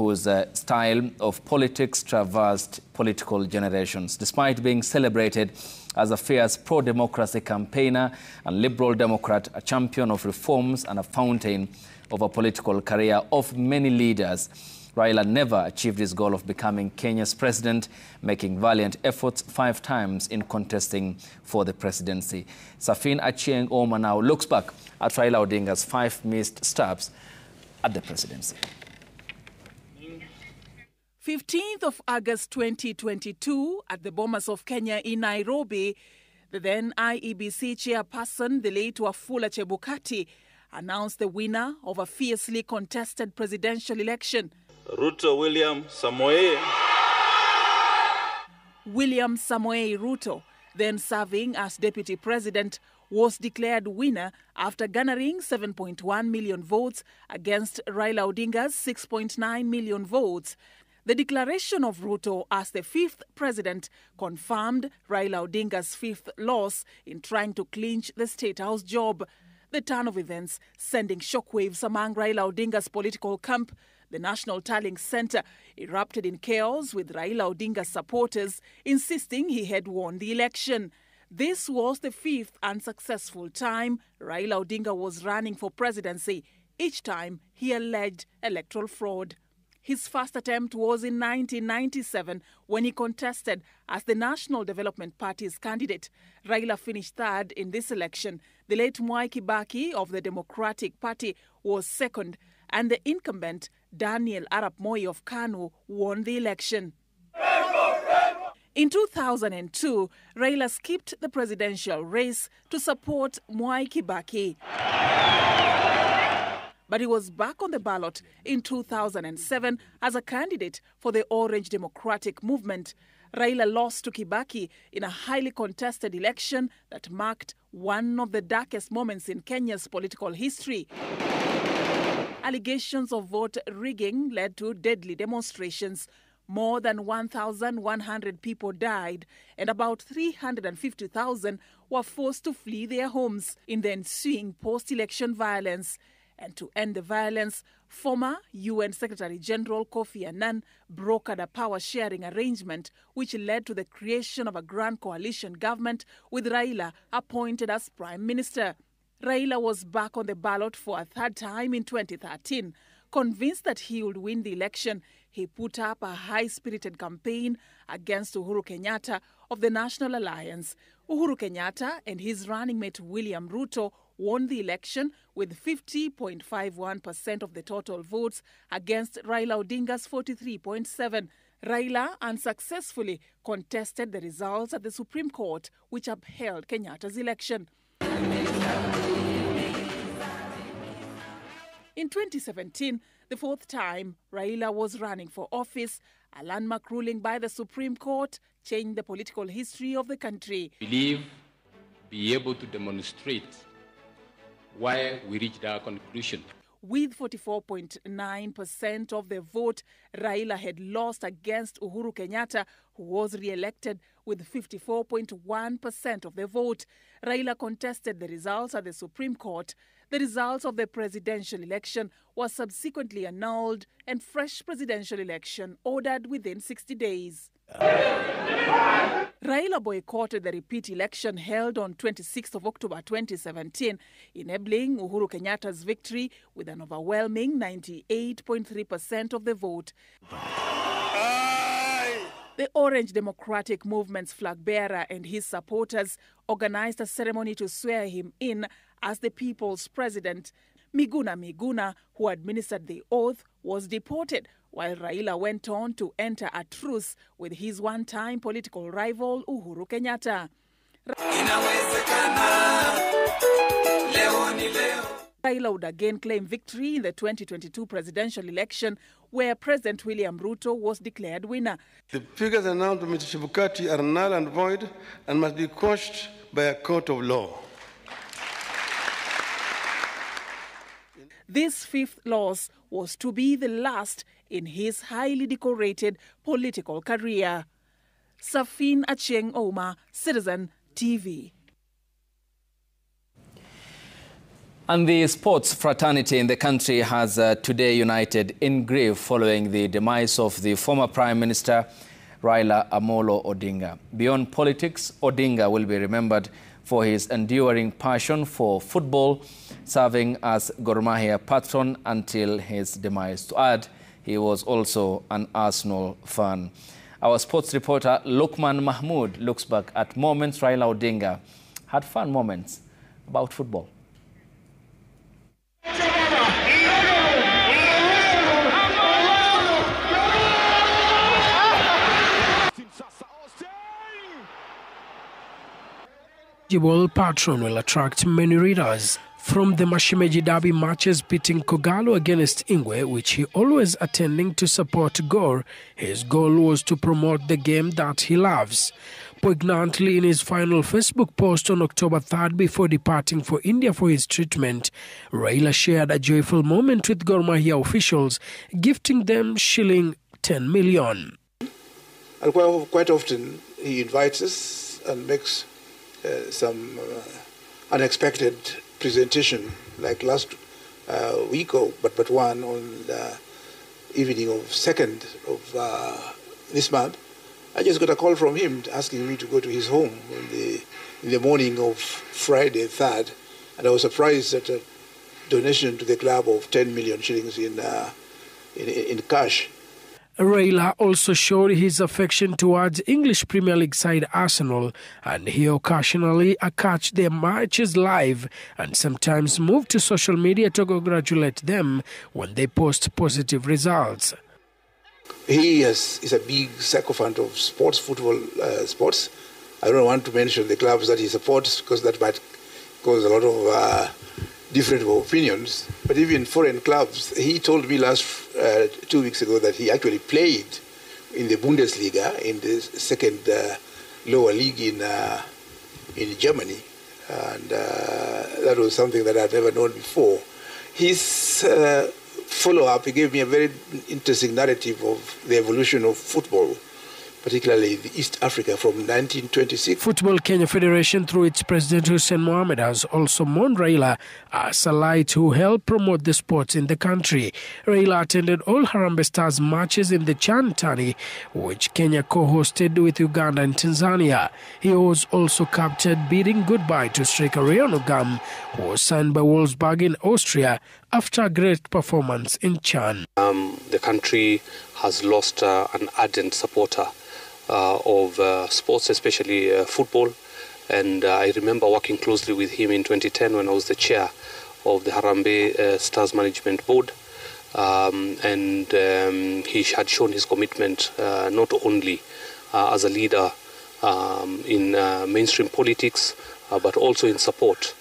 whose style of politics traversed political generations. Despite being celebrated as a fierce pro-democracy campaigner and liberal democrat, a champion of reforms and a fountain of a political career of many leaders, Raila never achieved his goal of becoming Kenya's president, making valiant efforts 5 times in contesting for the presidency. Safin Achieng Oma now looks back at Raila Odinga's 5 missed stabs at the presidency. 15th of August 2022, at the Bomas of Kenya in Nairobi, the then IEBC chairperson, the late Wafula Chebukati, announced the winner of a fiercely contested presidential election. Ruto William Samoei. William Samoei Ruto, then serving as deputy president, was declared winner after garnering 7.1 million votes against Raila Odinga's 6.9 million votes. The declaration of Ruto as the 5th president confirmed Raila Odinga's 5th loss in trying to clinch the State House job. The turn of events sending shockwaves among Raila Odinga's political camp. The National Tallying Centre erupted in chaos, with Raila Odinga's supporters insisting he had won the election. This was the 5th unsuccessful time Raila Odinga was running for presidency. Each time he alleged electoral fraud. His first attempt was in 1997 when he contested as the National Development Party's candidate. Raila finished 3rd in this election. The late Mwai Kibaki of the Democratic Party was 2nd, and the incumbent Daniel Arap Moi of KANU won the election. In 2002, Raila skipped the presidential race to support Mwai Kibaki. But he was back on the ballot in 2007 as a candidate for the Orange Democratic Movement. Raila lost to Kibaki in a highly contested election that marked one of the darkest moments in Kenya's political history. Allegations of vote rigging led to deadly demonstrations. More than 1,100 people died, and about 350,000 were forced to flee their homes in the ensuing post-election violence. And to end the violence, former UN Secretary General Kofi Annan brokered a power-sharing arrangement which led to the creation of a grand coalition government with Raila appointed as Prime Minister. Raila was back on the ballot for a 3rd time in 2013. Convinced that he would win the election, he put up a high-spirited campaign against Uhuru Kenyatta of the National Alliance. Uhuru Kenyatta and his running mate William Ruto won the election with 50.51% of the total votes against Raila Odinga's 43.7%. Raila unsuccessfully contested the results at the Supreme Court, which upheld Kenyatta's election. In 2017, the 4th time Raila was running for office, a landmark ruling by the Supreme Court changed the political history of the country. Be able to demonstrate why we reached our conclusion. With 44.9% of the vote, Raila had lost against Uhuru Kenyatta, who was re-elected with 54.1% of the vote. Raila contested the results at the Supreme Court. The results of the presidential election were subsequently annulled and fresh presidential election ordered within 60 days. Raila boycotted the repeat election held on 26th of October 2017, enabling Uhuru Kenyatta's victory with an overwhelming 98.3% of the vote. The Orange Democratic Movement's flag bearer and his supporters organized a ceremony to swear him in as the people's president. Miguna, who administered the oath, was deported, while Raila went on to enter a truce with his one-time political rival Uhuru Kenyatta. Raila would again claim victory in the 2022 presidential election, where President William Ruto was declared winner. The figures announced by Mr. Chebukati are null and void and must be quashed by a court of law. This 5th loss was to be the last in his highly decorated political career. Safin Achieng Oma, Citizen TV. And the sports fraternity in the country has today united in grief following the demise of the former Prime Minister Raila Amolo Odinga. Beyond politics, Odinga will be remembered for his enduring passion for football, serving as Gor Mahia patron until his demise. To add, he was also an Arsenal fan. Our sports reporter Lukman Mahmood looks back at moments Raila Odinga had fun moments about football. Eligible patron will attract many readers. From the Mashemeji Derby matches pitting Kogalo against Ingwe, which he always attending to support Gor, his goal was to promote the game that he loves. Poignantly, in his final Facebook post on October 3rd before departing for India for his treatment, Raila shared a joyful moment with Gor Mahia officials, gifting them shilling 10 million. And quite often he invites us and makes some unexpected presentation, like last week, but one on the evening of 2nd of this month. I just got a call from him asking me to go to his home in the morning of Friday 3rd, and I was surprised at a donation to the club of 10 million shillings in cash. Raila also showed his affection towards English Premier League side Arsenal, and he occasionally catch their matches live and sometimes move to social media to congratulate them when they post positive results. He is a big sycophant of sports, football sports. I don't want to mention the clubs that he supports because that might cause a lot of different opinions, but even foreign clubs. He told me 2 weeks ago that he actually played in the Bundesliga, in the second lower league in Germany, and that was something that I'd never known before. His follow-up, he gave me a very interesting narrative of the evolution of football, particularly the East Africa from 1926. Football Kenya Federation, through its president Hussein Mohamed, has also mourned Raila as a light who helped promote the sports in the country. Raila attended all Harambee Stars matches in the Chantani, which Kenya co-hosted with Uganda and Tanzania. He was also captured bidding goodbye to striker Rayon Ogam, who was signed by Wolfsburg in Austria after a great performance in Chan. The country has lost an ardent supporter of sports, especially football, and I remember working closely with him in 2010 when I was the chair of the Harambee Stars Management Board, and he had shown his commitment not only as a leader in mainstream politics, but also in support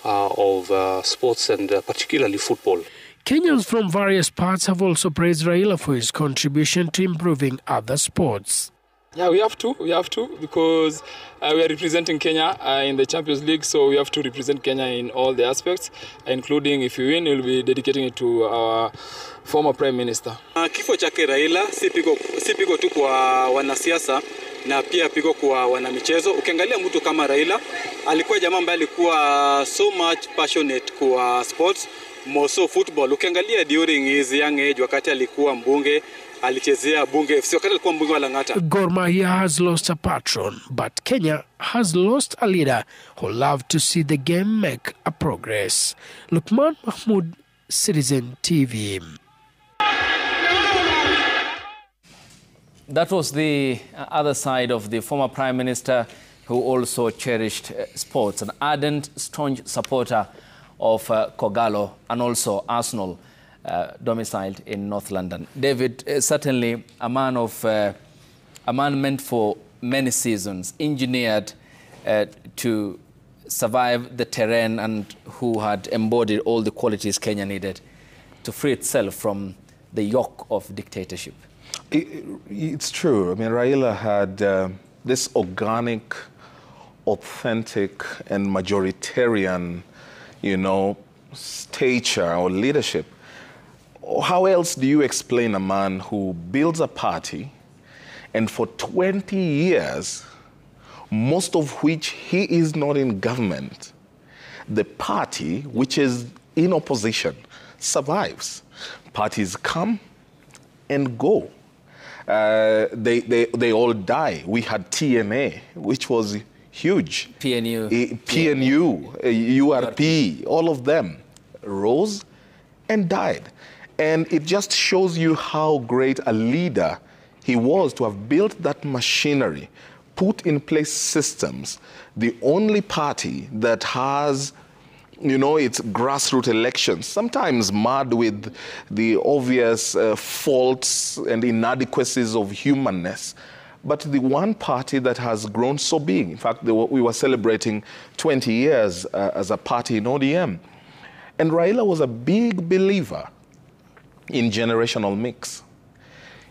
of sports and particularly football. Kenyans from various parts have also praised Raila for his contribution to improving other sports. Yeah, we have to, because we are representing Kenya in the Champions League, so we have to represent Kenya in all the aspects, including if we win, we'll be dedicating it to our former Prime Minister. Kifo chake Raila si pigo tu kwa wanasiasa na pia pigo kwa wanamichezo. Ukiangalia mtu kama Raila, alikuwa jamaa ambaye alikuwa so much passionate kwa sports, more so football. Ukiangalia during his young age, wakati alikuwa mbunge, alichezea bunge FC, wakati alikuwa mbunge wa Lang'ata. Gor Mahia has lost a patron, but Kenya has lost a leader who loved to see the game make a progress. Lukman Mahmood, Citizen TV. That was the other side of the former Prime Minister, who also cherished sports, an ardent, staunch supporter of Kogalo and also Arsenal, domiciled in North London. David, certainly a man meant for many seasons, engineered to survive the terrain, and who had embodied all the qualities Kenya needed to free itself from the yoke of dictatorship. It's true. I mean, Raila had this organic, authentic, and majoritarian, stature or leadership. How else do you explain a man who builds a party and for 20 years, most of which he is not in government, the party, which is in opposition survives. Parties come and go. They all die. We had TNA, which was huge. PNU. URP, all of them rose and died. And it just shows you how great a leader he was to have built that machinery, put in place systems. The only party that has, its grassroots elections, sometimes marred with the obvious faults and inadequacies of humanness, but the one party that has grown so big. In fact, we were celebrating 20 years as a party in ODM. And Raila was a big believer in generational mix.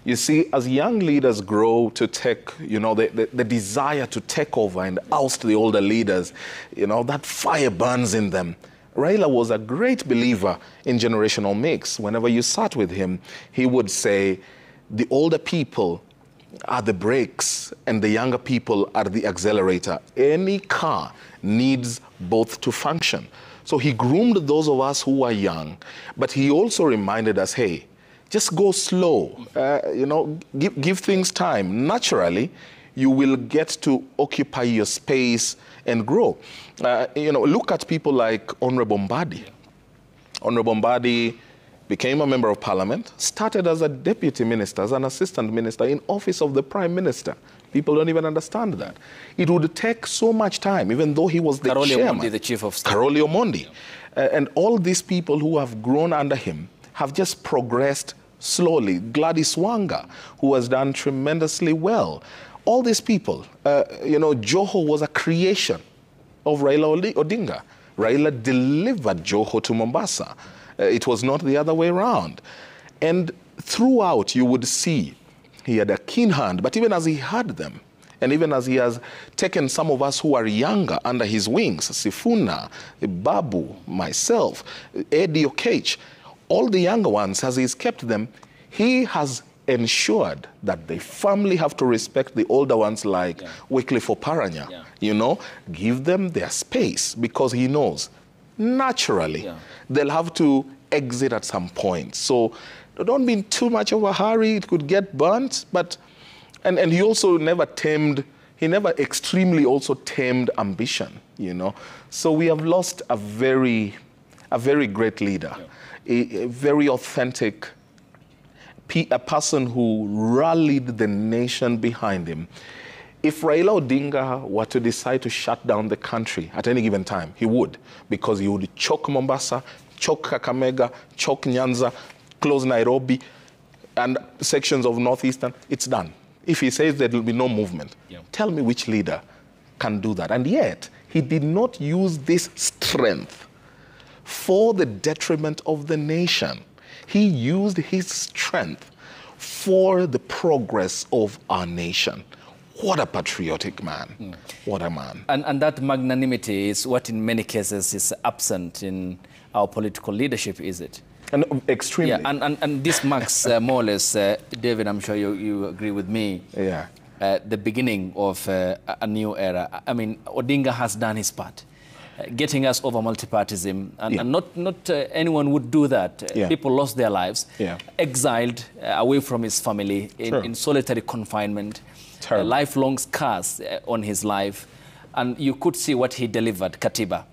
You see, as young leaders grow to take, the desire to take over and oust the older leaders, that fire burns in them. Raila was a great believer in generational mix. Whenever you sat with him, he would say, the older people are the brakes and the younger people are the accelerator. Any car needs both to function. So he groomed those of us who are young, but he also reminded us, hey, just go slow, give things time. Naturally, you will get to occupy your space and grow. Look at people like Honorable Mbadi. Honorable Mbadi became a member of parliament, started as a deputy minister, as an assistant minister in office of the prime minister. People don't even understand that. It would take so much time, even though he was the chairman. Omondi, the chief of state. Karoli Omondi. And all these people who have grown under him have just progressed slowly. Gladys Wanga, who has done tremendously well. All these people, Joho was a creation of Raila Odinga. Raila delivered Joho to Mombasa. It was not the other way around. And throughout, you would see he had a keen hand, but even as he had them, and even as he has taken some of us who are younger under his wings, Sifuna, Babu, myself, Eddie Okech, all the younger ones, as he's kept them, he has ensured that they firmly have to respect the older ones like Wycliffe Oparanya. Give them their space, because he knows naturally they'll have to exit at some point. So don't be in too much of a hurry. It could get burnt, but and he also never extremely also tamed ambition, So we have lost a very great leader, a very authentic, a person who rallied the nation behind him. If Raila Odinga were to decide to shut down the country at any given time, he would, because he would choke Mombasa, choke Kakamega, choke Nyanza, close Nairobi, and sections of Northeastern. It's done. If he says there will be no movement, tell me which leader can do that. And yet, he did not use this strength for the detriment of the nation. He used his strength for the progress of our nation. What a patriotic man. What a man. And that magnanimity is what in many cases is absent in our political leadership, is it? And extremely. Yeah, and this marks more or less, David, I'm sure you agree with me, the beginning of a new era. I mean, Odinga has done his part, getting us over multipartism, and not anyone would do that. People lost their lives, exiled away from his family, in solitary confinement, lifelong scars on his life. And you could see what he delivered, Katiba.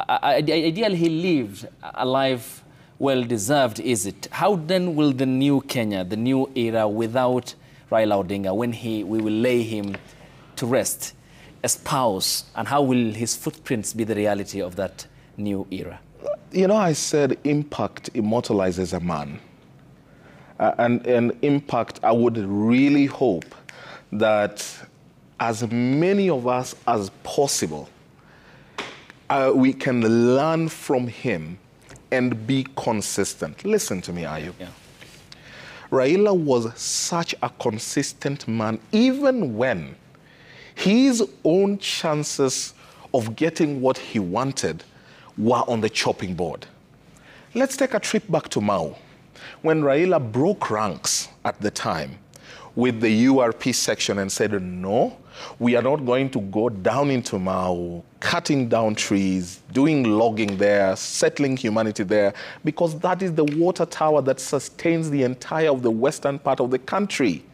Ideally, he lived a life well-deserved, is it? How then will the new Kenya, the new era without Raila Odinga, when we will lay him to rest, espouse, and how will his footprints be the reality of that new era? I said impact immortalizes a man. And impact, I would really hope that as many of us as possible, we can learn from him and be consistent. Listen to me, Ayub. Raila was such a consistent man, even when his own chances of getting what he wanted were on the chopping board. Let's take a trip back to Mau, when Raila broke ranks at the time with the URP section and said, no, We are not going to go down into Mau, cutting down trees, doing logging there, settling humanity there, because that is the water tower that sustains the entire of the western part of the country.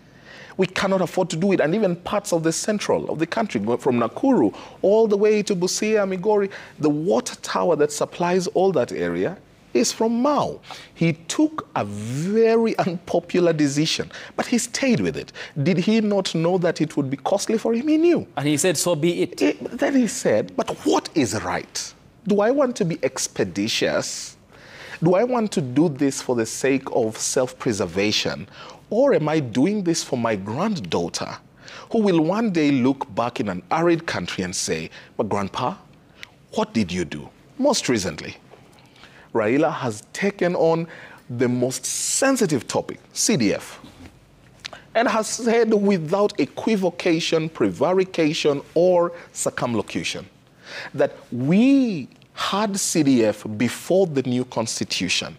We cannot afford to do it, and even parts of the central of the country, from Nakuru all the way to Busia, Migori, the water tower that supplies all that area is from Mau. He took a very unpopular decision, but he stayed with it. Did he not know that it would be costly for him? He knew. And he said, so be it. Then he said, but what is right? Do I want to be expeditious? Do I want to do this for the sake of self-preservation? Or am I doing this for my granddaughter, who will one day look back in an arid country and say, but Grandpa, what did you do? Most recently, Raila has taken on the most sensitive topic, CDF, and has said without equivocation, prevarication, or circumlocution that we had CDF before the new constitution.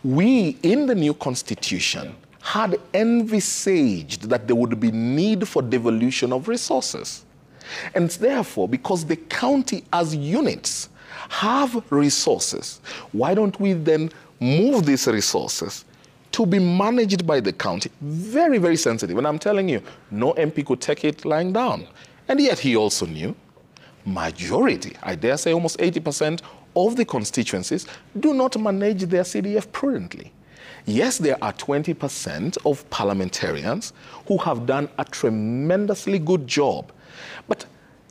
We, in the new constitution, had envisaged that there would be need for devolution of resources. And therefore, because the county as units have resources, why don't we then move these resources to be managed by the county? Very, very sensitive. And I'm telling you, no MP could take it lying down. And yet he also knew majority, I dare say almost 80% of the constituencies do not manage their CDF prudently. Yes, there are 20% of parliamentarians who have done a tremendously good job. But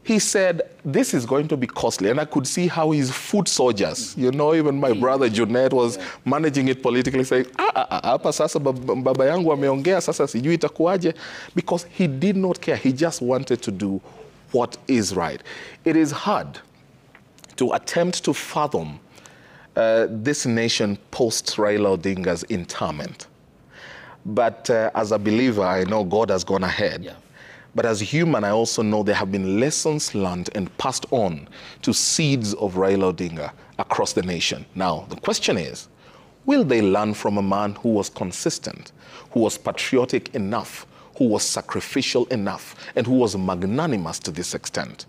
he said, this is going to be costly. And I could see how his foot soldiers, you know, even my brother Junet was managing it politically, saying, hapa sasa baba yangu ameongea, sasa sijui itakuwaje, because he did not care. He just wanted to do what is right. It is hard to attempt to fathom this nation post Raila Odinga's interment. But as a believer, I know God has gone ahead. Yeah. But as a human, I also know there have been lessons learned and passed on to seeds of Raila Odinga across the nation. Now, the question is, will they learn from a man who was consistent, who was patriotic enough, who was sacrificial enough, and who was magnanimous to this extent?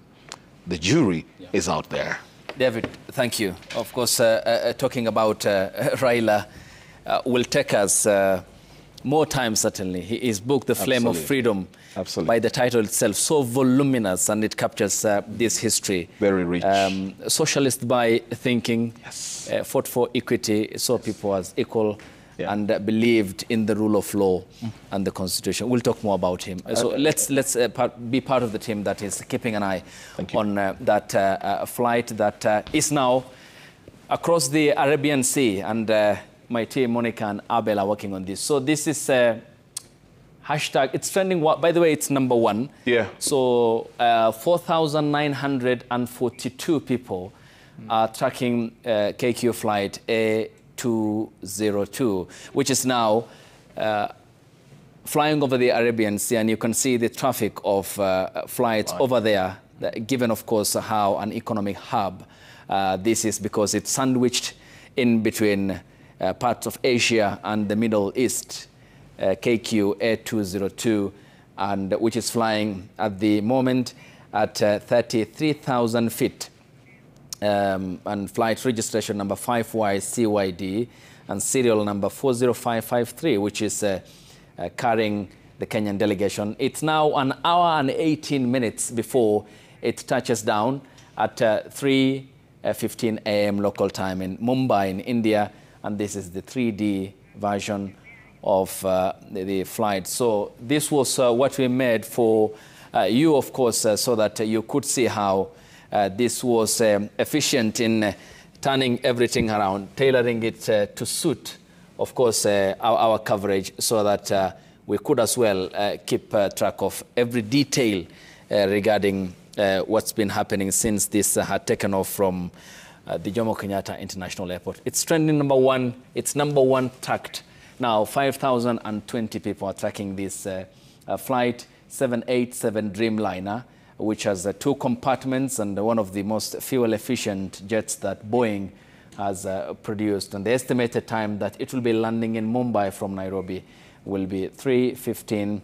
The jury is out there. David, thank you. Of course, talking about Raila will take us more time, certainly. His book, The Flame of Freedom, by the title itself, so voluminous, and it captures this history. Very rich. Socialist by thinking, yes. Fought for equity, saw people as equal, and believed in the rule of law and the Constitution. We'll talk more about him. So let's be part of the team that is keeping an eye on that flight that is now across the Arabian Sea. And my team, Monica and Abel, are working on this. So this is hashtag, it's trending, by the way, it's #1. Yeah. So 4,942 people are tracking KQ flight A202, which is now flying over the Arabian Sea, and you can see the traffic of flights over there, given, of course, how an economic hub this is, because it's sandwiched in between parts of Asia and the Middle East. KQ A202, and which is flying at the moment at 33,000 feet. And flight registration number 5YCYD and serial number 40553, which is carrying the Kenyan delegation. It's now 1 hour and 18 minutes before it touches down at 3:15 a.m. local time in Mumbai in India, and this is the 3D version of the flight. So this was what we made for you, of course, so that you could see how this was efficient in turning everything around, tailoring it to suit, of course, our coverage, so that we could as well keep track of every detail regarding what's been happening since this had taken off from the Jomo Kenyatta International Airport. It's trending #1. It's #1 tracked. Now, 5,020 people are tracking this flight 787 Dreamliner, which has 2 compartments and one of the most fuel-efficient jets that Boeing has produced. And the estimated time that it will be landing in Mumbai from Nairobi will be 3:15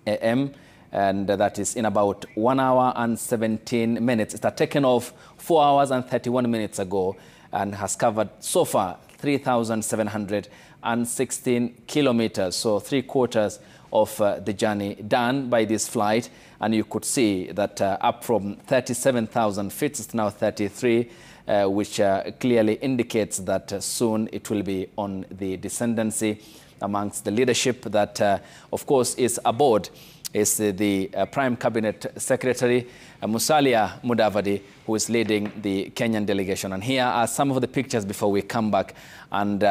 a.m. and that is in about 1 hour and 17 minutes. It had taken off 4 hours and 31 minutes ago and has covered so far 3,716 kilometers, so 3/4 of the journey done by this flight. And you could see that up from 37,000 feet, it's now 33, which clearly indicates that soon it will be on the descendancy. Amongst the leadership that, of course, is aboard is the Prime Cabinet Secretary, Musalia Mudavadi, who is leading the Kenyan delegation. And here are some of the pictures before we come back and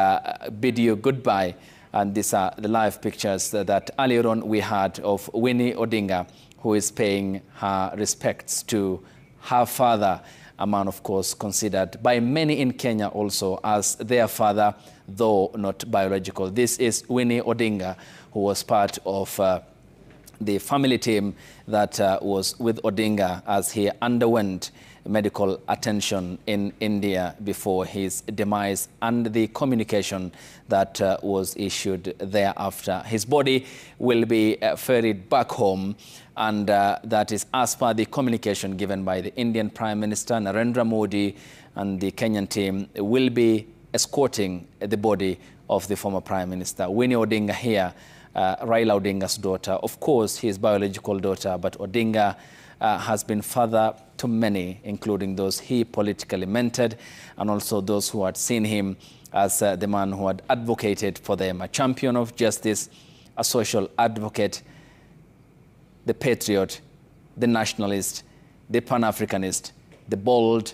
bid you goodbye. And these are the live pictures that earlier on we had of Winnie Odinga, who is paying her respects to her father, a man, of course, considered by many in Kenya also as their father, though not biological. This is Winnie Odinga, who was part of the family team that was with Odinga as he underwent medical attention in India before his demise, and the communication that was issued thereafter. His body will be ferried back home, and that is as per the communication given by the Indian Prime Minister Narendra Modi, and the Kenyan team will be escorting the body of the former Prime Minister. Winnie Odinga here, Raila Odinga's daughter, of course his biological daughter, but Odinga has been father to many, including those he politically mentored and also those who had seen him as the man who had advocated for them, a champion of justice, a social advocate, the patriot, the nationalist, the Pan-Africanist, the bold,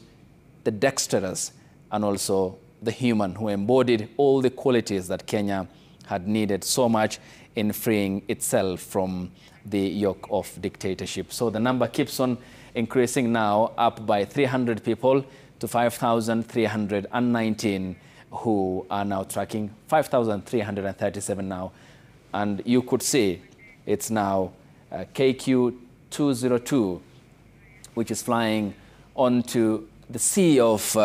the dexterous, and also the human, who embodied all the qualities that Kenya had needed so much in freeing itself from the yoke of dictatorship. So the number keeps on increasing now, up by 300 people to 5,319 who are now tracking, 5,337 now. And you could see it's now KQ-202, which is flying onto the sea of,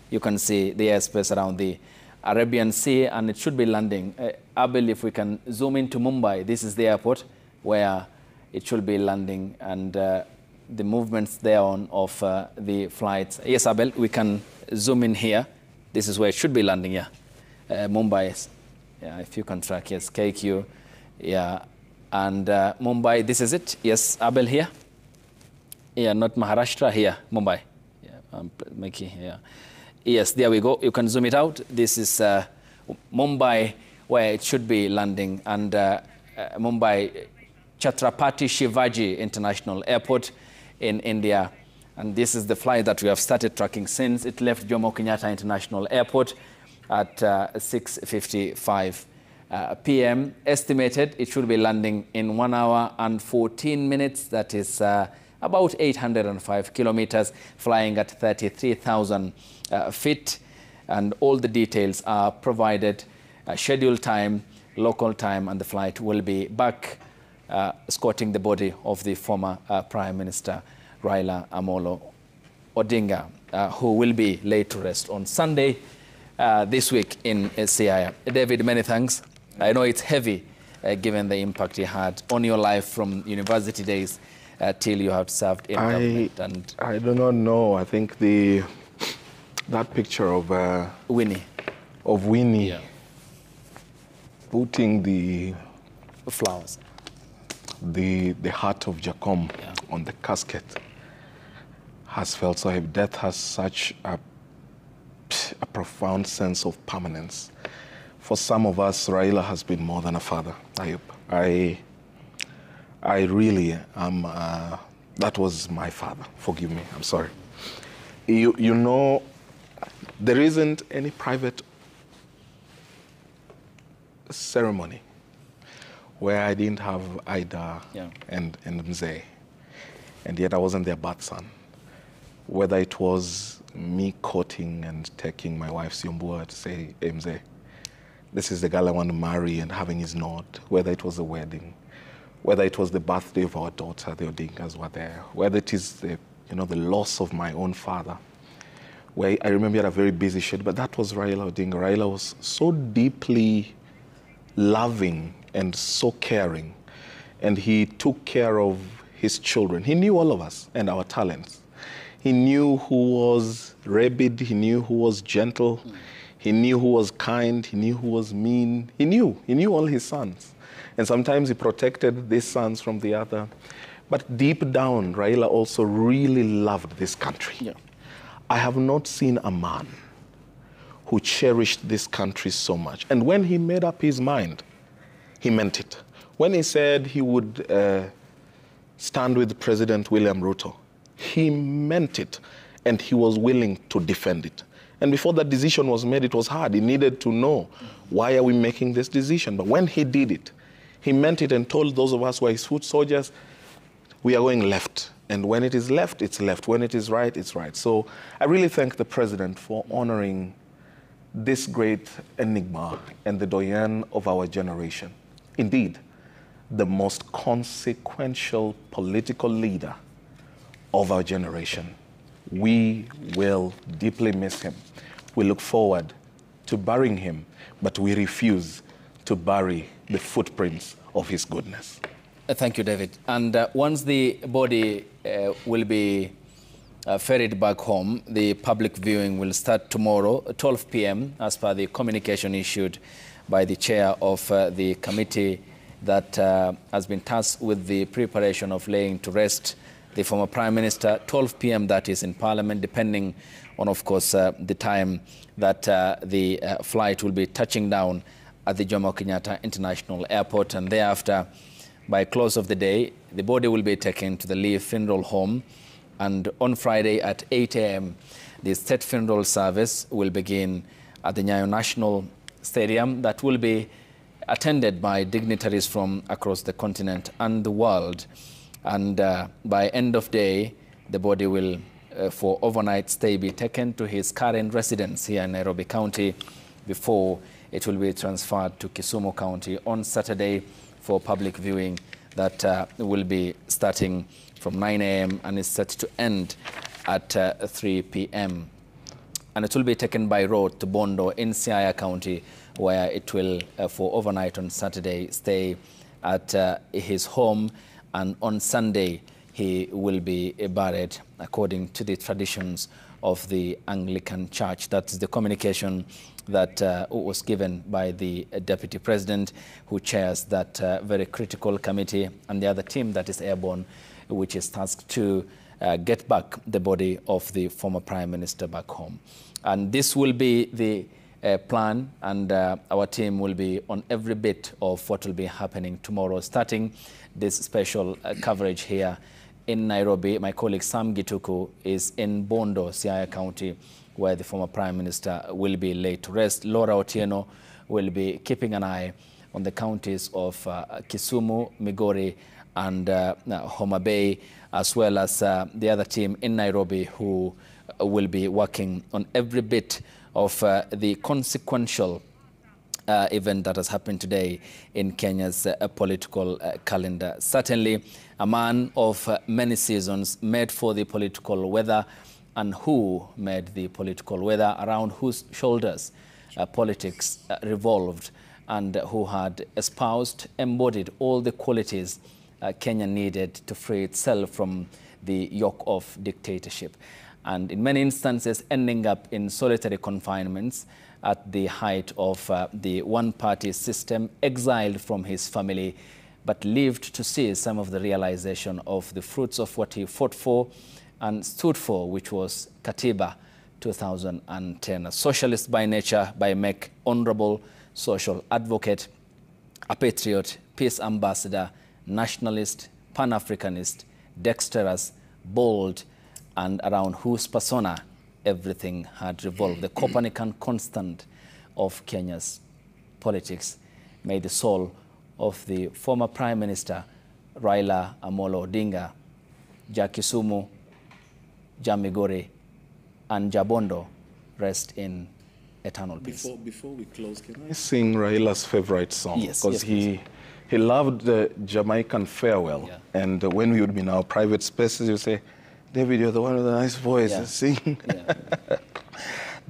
you can see the airspace around the Arabian Sea, and it should be landing. Abel, if we can zoom into Mumbai, this is the airport where it should be landing, and the movements there on of the flights. Yes, Abel, we can zoom in here. This is where it should be landing, yeah. Mumbai, yeah, if you can track, yes, KQ, yeah. And Mumbai, this is it. Yes, Abel here. Yeah, not Maharashtra, here, Mumbai. Yeah, I'm making, yeah. Yes, there we go. You can zoom it out. This is Mumbai, where it should be landing, and Mumbai Chhatrapati Shivaji International Airport in India. And this is the flight that we have started tracking since it left Jomo Kenyatta International Airport at 6:55 p.m. Estimated it should be landing in 1 hour and 14 minutes. That is about 805 kilometers, flying at 33,000 feet. And all the details are provided, scheduled time, local time, and the flight will be back escorting the body of the former Prime Minister Raila Amolo Odinga, who will be laid to rest on Sunday this week in Siaya. David, many thanks. I know it's heavy given the impact you had on your life from university days till you have served in government. And I do not know. I think that picture of Winnie, yeah, putting the flowers, the heart of Jacom, yeah, on the casket has felt so heavy. Death has such a profound sense of permanence. For some of us, Raila has been more than a father. I really am, that was my father. Forgive me, I'm sorry. You know, there isn't any private ceremony where I didn't have Ida, yeah, and Mzee, and yet I wasn't their birth son. Whether it was me courting and taking my wife Siombua to say, hey, Mzee, this is the girl I want to marry, and having his nod, whether it was a wedding, whether it was the birthday of our daughter, the Odingas were there, whether it is the, you know, the loss of my own father, where I remember had a very busy schedule, but that was Raila Odinga. Raila was so deeply loving and so caring. and he took care of his children. He knew all of us and our talents. He knew who was rabid, he knew who was gentle, he knew who was kind, he knew who was mean. He knew all his sons. And sometimes he protected these sons from the other. But deep down, Raila also really loved this country. Yeah. I have not seen a man who cherished this country so much. And when he made up his mind, he meant it. When he said he would stand with President William Ruto, he meant it, and he was willing to defend it. And before that decision was made, it was hard. He needed to know, why are we making this decision? But when he did it, he meant it and told those of us who are his foot soldiers, we are going left. And when it is left, it's left. When it is right, it's right. So I really thank the president for honoring this great enigma and the doyen of our generation. Indeed, the most consequential political leader of our generation. We will deeply miss him. We look forward to burying him, but we refuse to bury the footprints of his goodness. Thank you, David. And once the body will be ferried back home, the public viewing will start tomorrow, 12 p.m., as per the communication issued by the chair of the committee that has been tasked with the preparation of laying to rest the former Prime Minister. 12 p.m. that is in Parliament, depending on, of course, the time that the flight will be touching down at the Jomo Kenyatta International Airport. And thereafter, by close of the day, the body will be taken to the Lee Funeral Home. And on Friday at 8 a.m., the state funeral service will begin at the Nyayo National Stadium. That will be attended by dignitaries from across the continent and the world. And by end of day, the body will, for overnight stay, be taken to his current residence here in Nairobi County before it will be transferred to Kisumu County on Saturday for public viewing that will be starting from 9 a.m. and is set to end at 3 p.m. And it will be taken by road to Bondo in Siaya County, where it will, for overnight on Saturday, stay at his home. And on Sunday, he will be buried according to the traditions of the Anglican Church. That's the communication that was given by the Deputy President, who chairs that very critical committee, and the other team that is airborne, which is tasked to get back the body of the former Prime Minister back home. And this will be the plan, and our team will be on every bit of what will be happening tomorrow, starting this special coverage here in Nairobi. My colleague Sam Gituku is in Bondo, Siaya County, where the former Prime Minister will be laid to rest. Laura Otieno will be keeping an eye on the counties of Kisumu, Migori, and Homa Bay, as well as the other team in Nairobi, who will be working on every bit of the consequential event that has happened today in Kenya's political calendar. Certainly a man of many seasons, made for the political weather, and who made the political weather, around whose shoulders politics revolved, and who had espoused, embodied all the qualities Kenya needed to free itself from the yoke of dictatorship. And in many instances ending up in solitary confinements at the height of the one-party system, exiled from his family, but lived to see some of the realization of the fruits of what he fought for and stood for, which was Katiba 2010. A socialist by nature, by make, honorable social advocate, a patriot, peace ambassador, nationalist, Pan-Africanist, dexterous, bold, and around whose persona everything had revolved. The Copernican constant of Kenya's politics. May the soul of the former Prime Minister, Raila Amolo Odinga, Kisumu, Migori, and Bondo rest in eternal peace. Before we close, can I sing Raila's favorite song? Yes. Because he loved the Jamaican farewell. Yeah. And when we would be in our private spaces, you say, David, you're the one with a nice voice. Yeah. Sing. Yeah.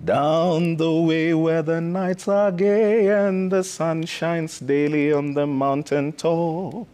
Down the way where the nights are gay and the sun shines daily on the mountain top,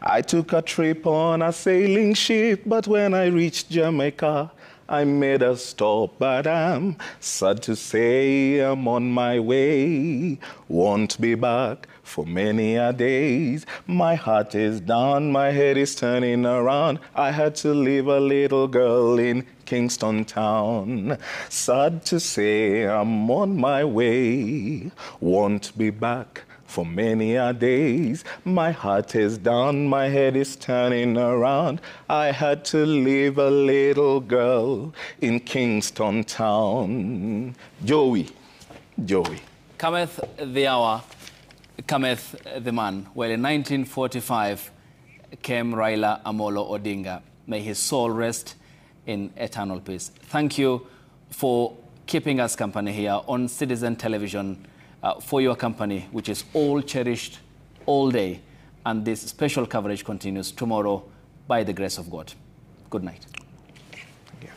I took a trip on a sailing ship, but when I reached Jamaica, I made a stop, but I'm sad to say I'm on my way. Won't be back for many a days. My heart is down, my head is turning around. I had to leave a little girl in Kingston town. Sad to say I'm on my way. Won't be back for many a days. My heart is down, my head is turning around. I had to leave a little girl in Kingston town. Joey. Cometh the hour, cometh the man. Well, in 1945 came Raila Amolo Odinga. May his soul rest in eternal peace. Thank you for keeping us company here on Citizen Television, for your company, which is all cherished all day. And this special coverage continues tomorrow by the grace of God. Good night. Thank you.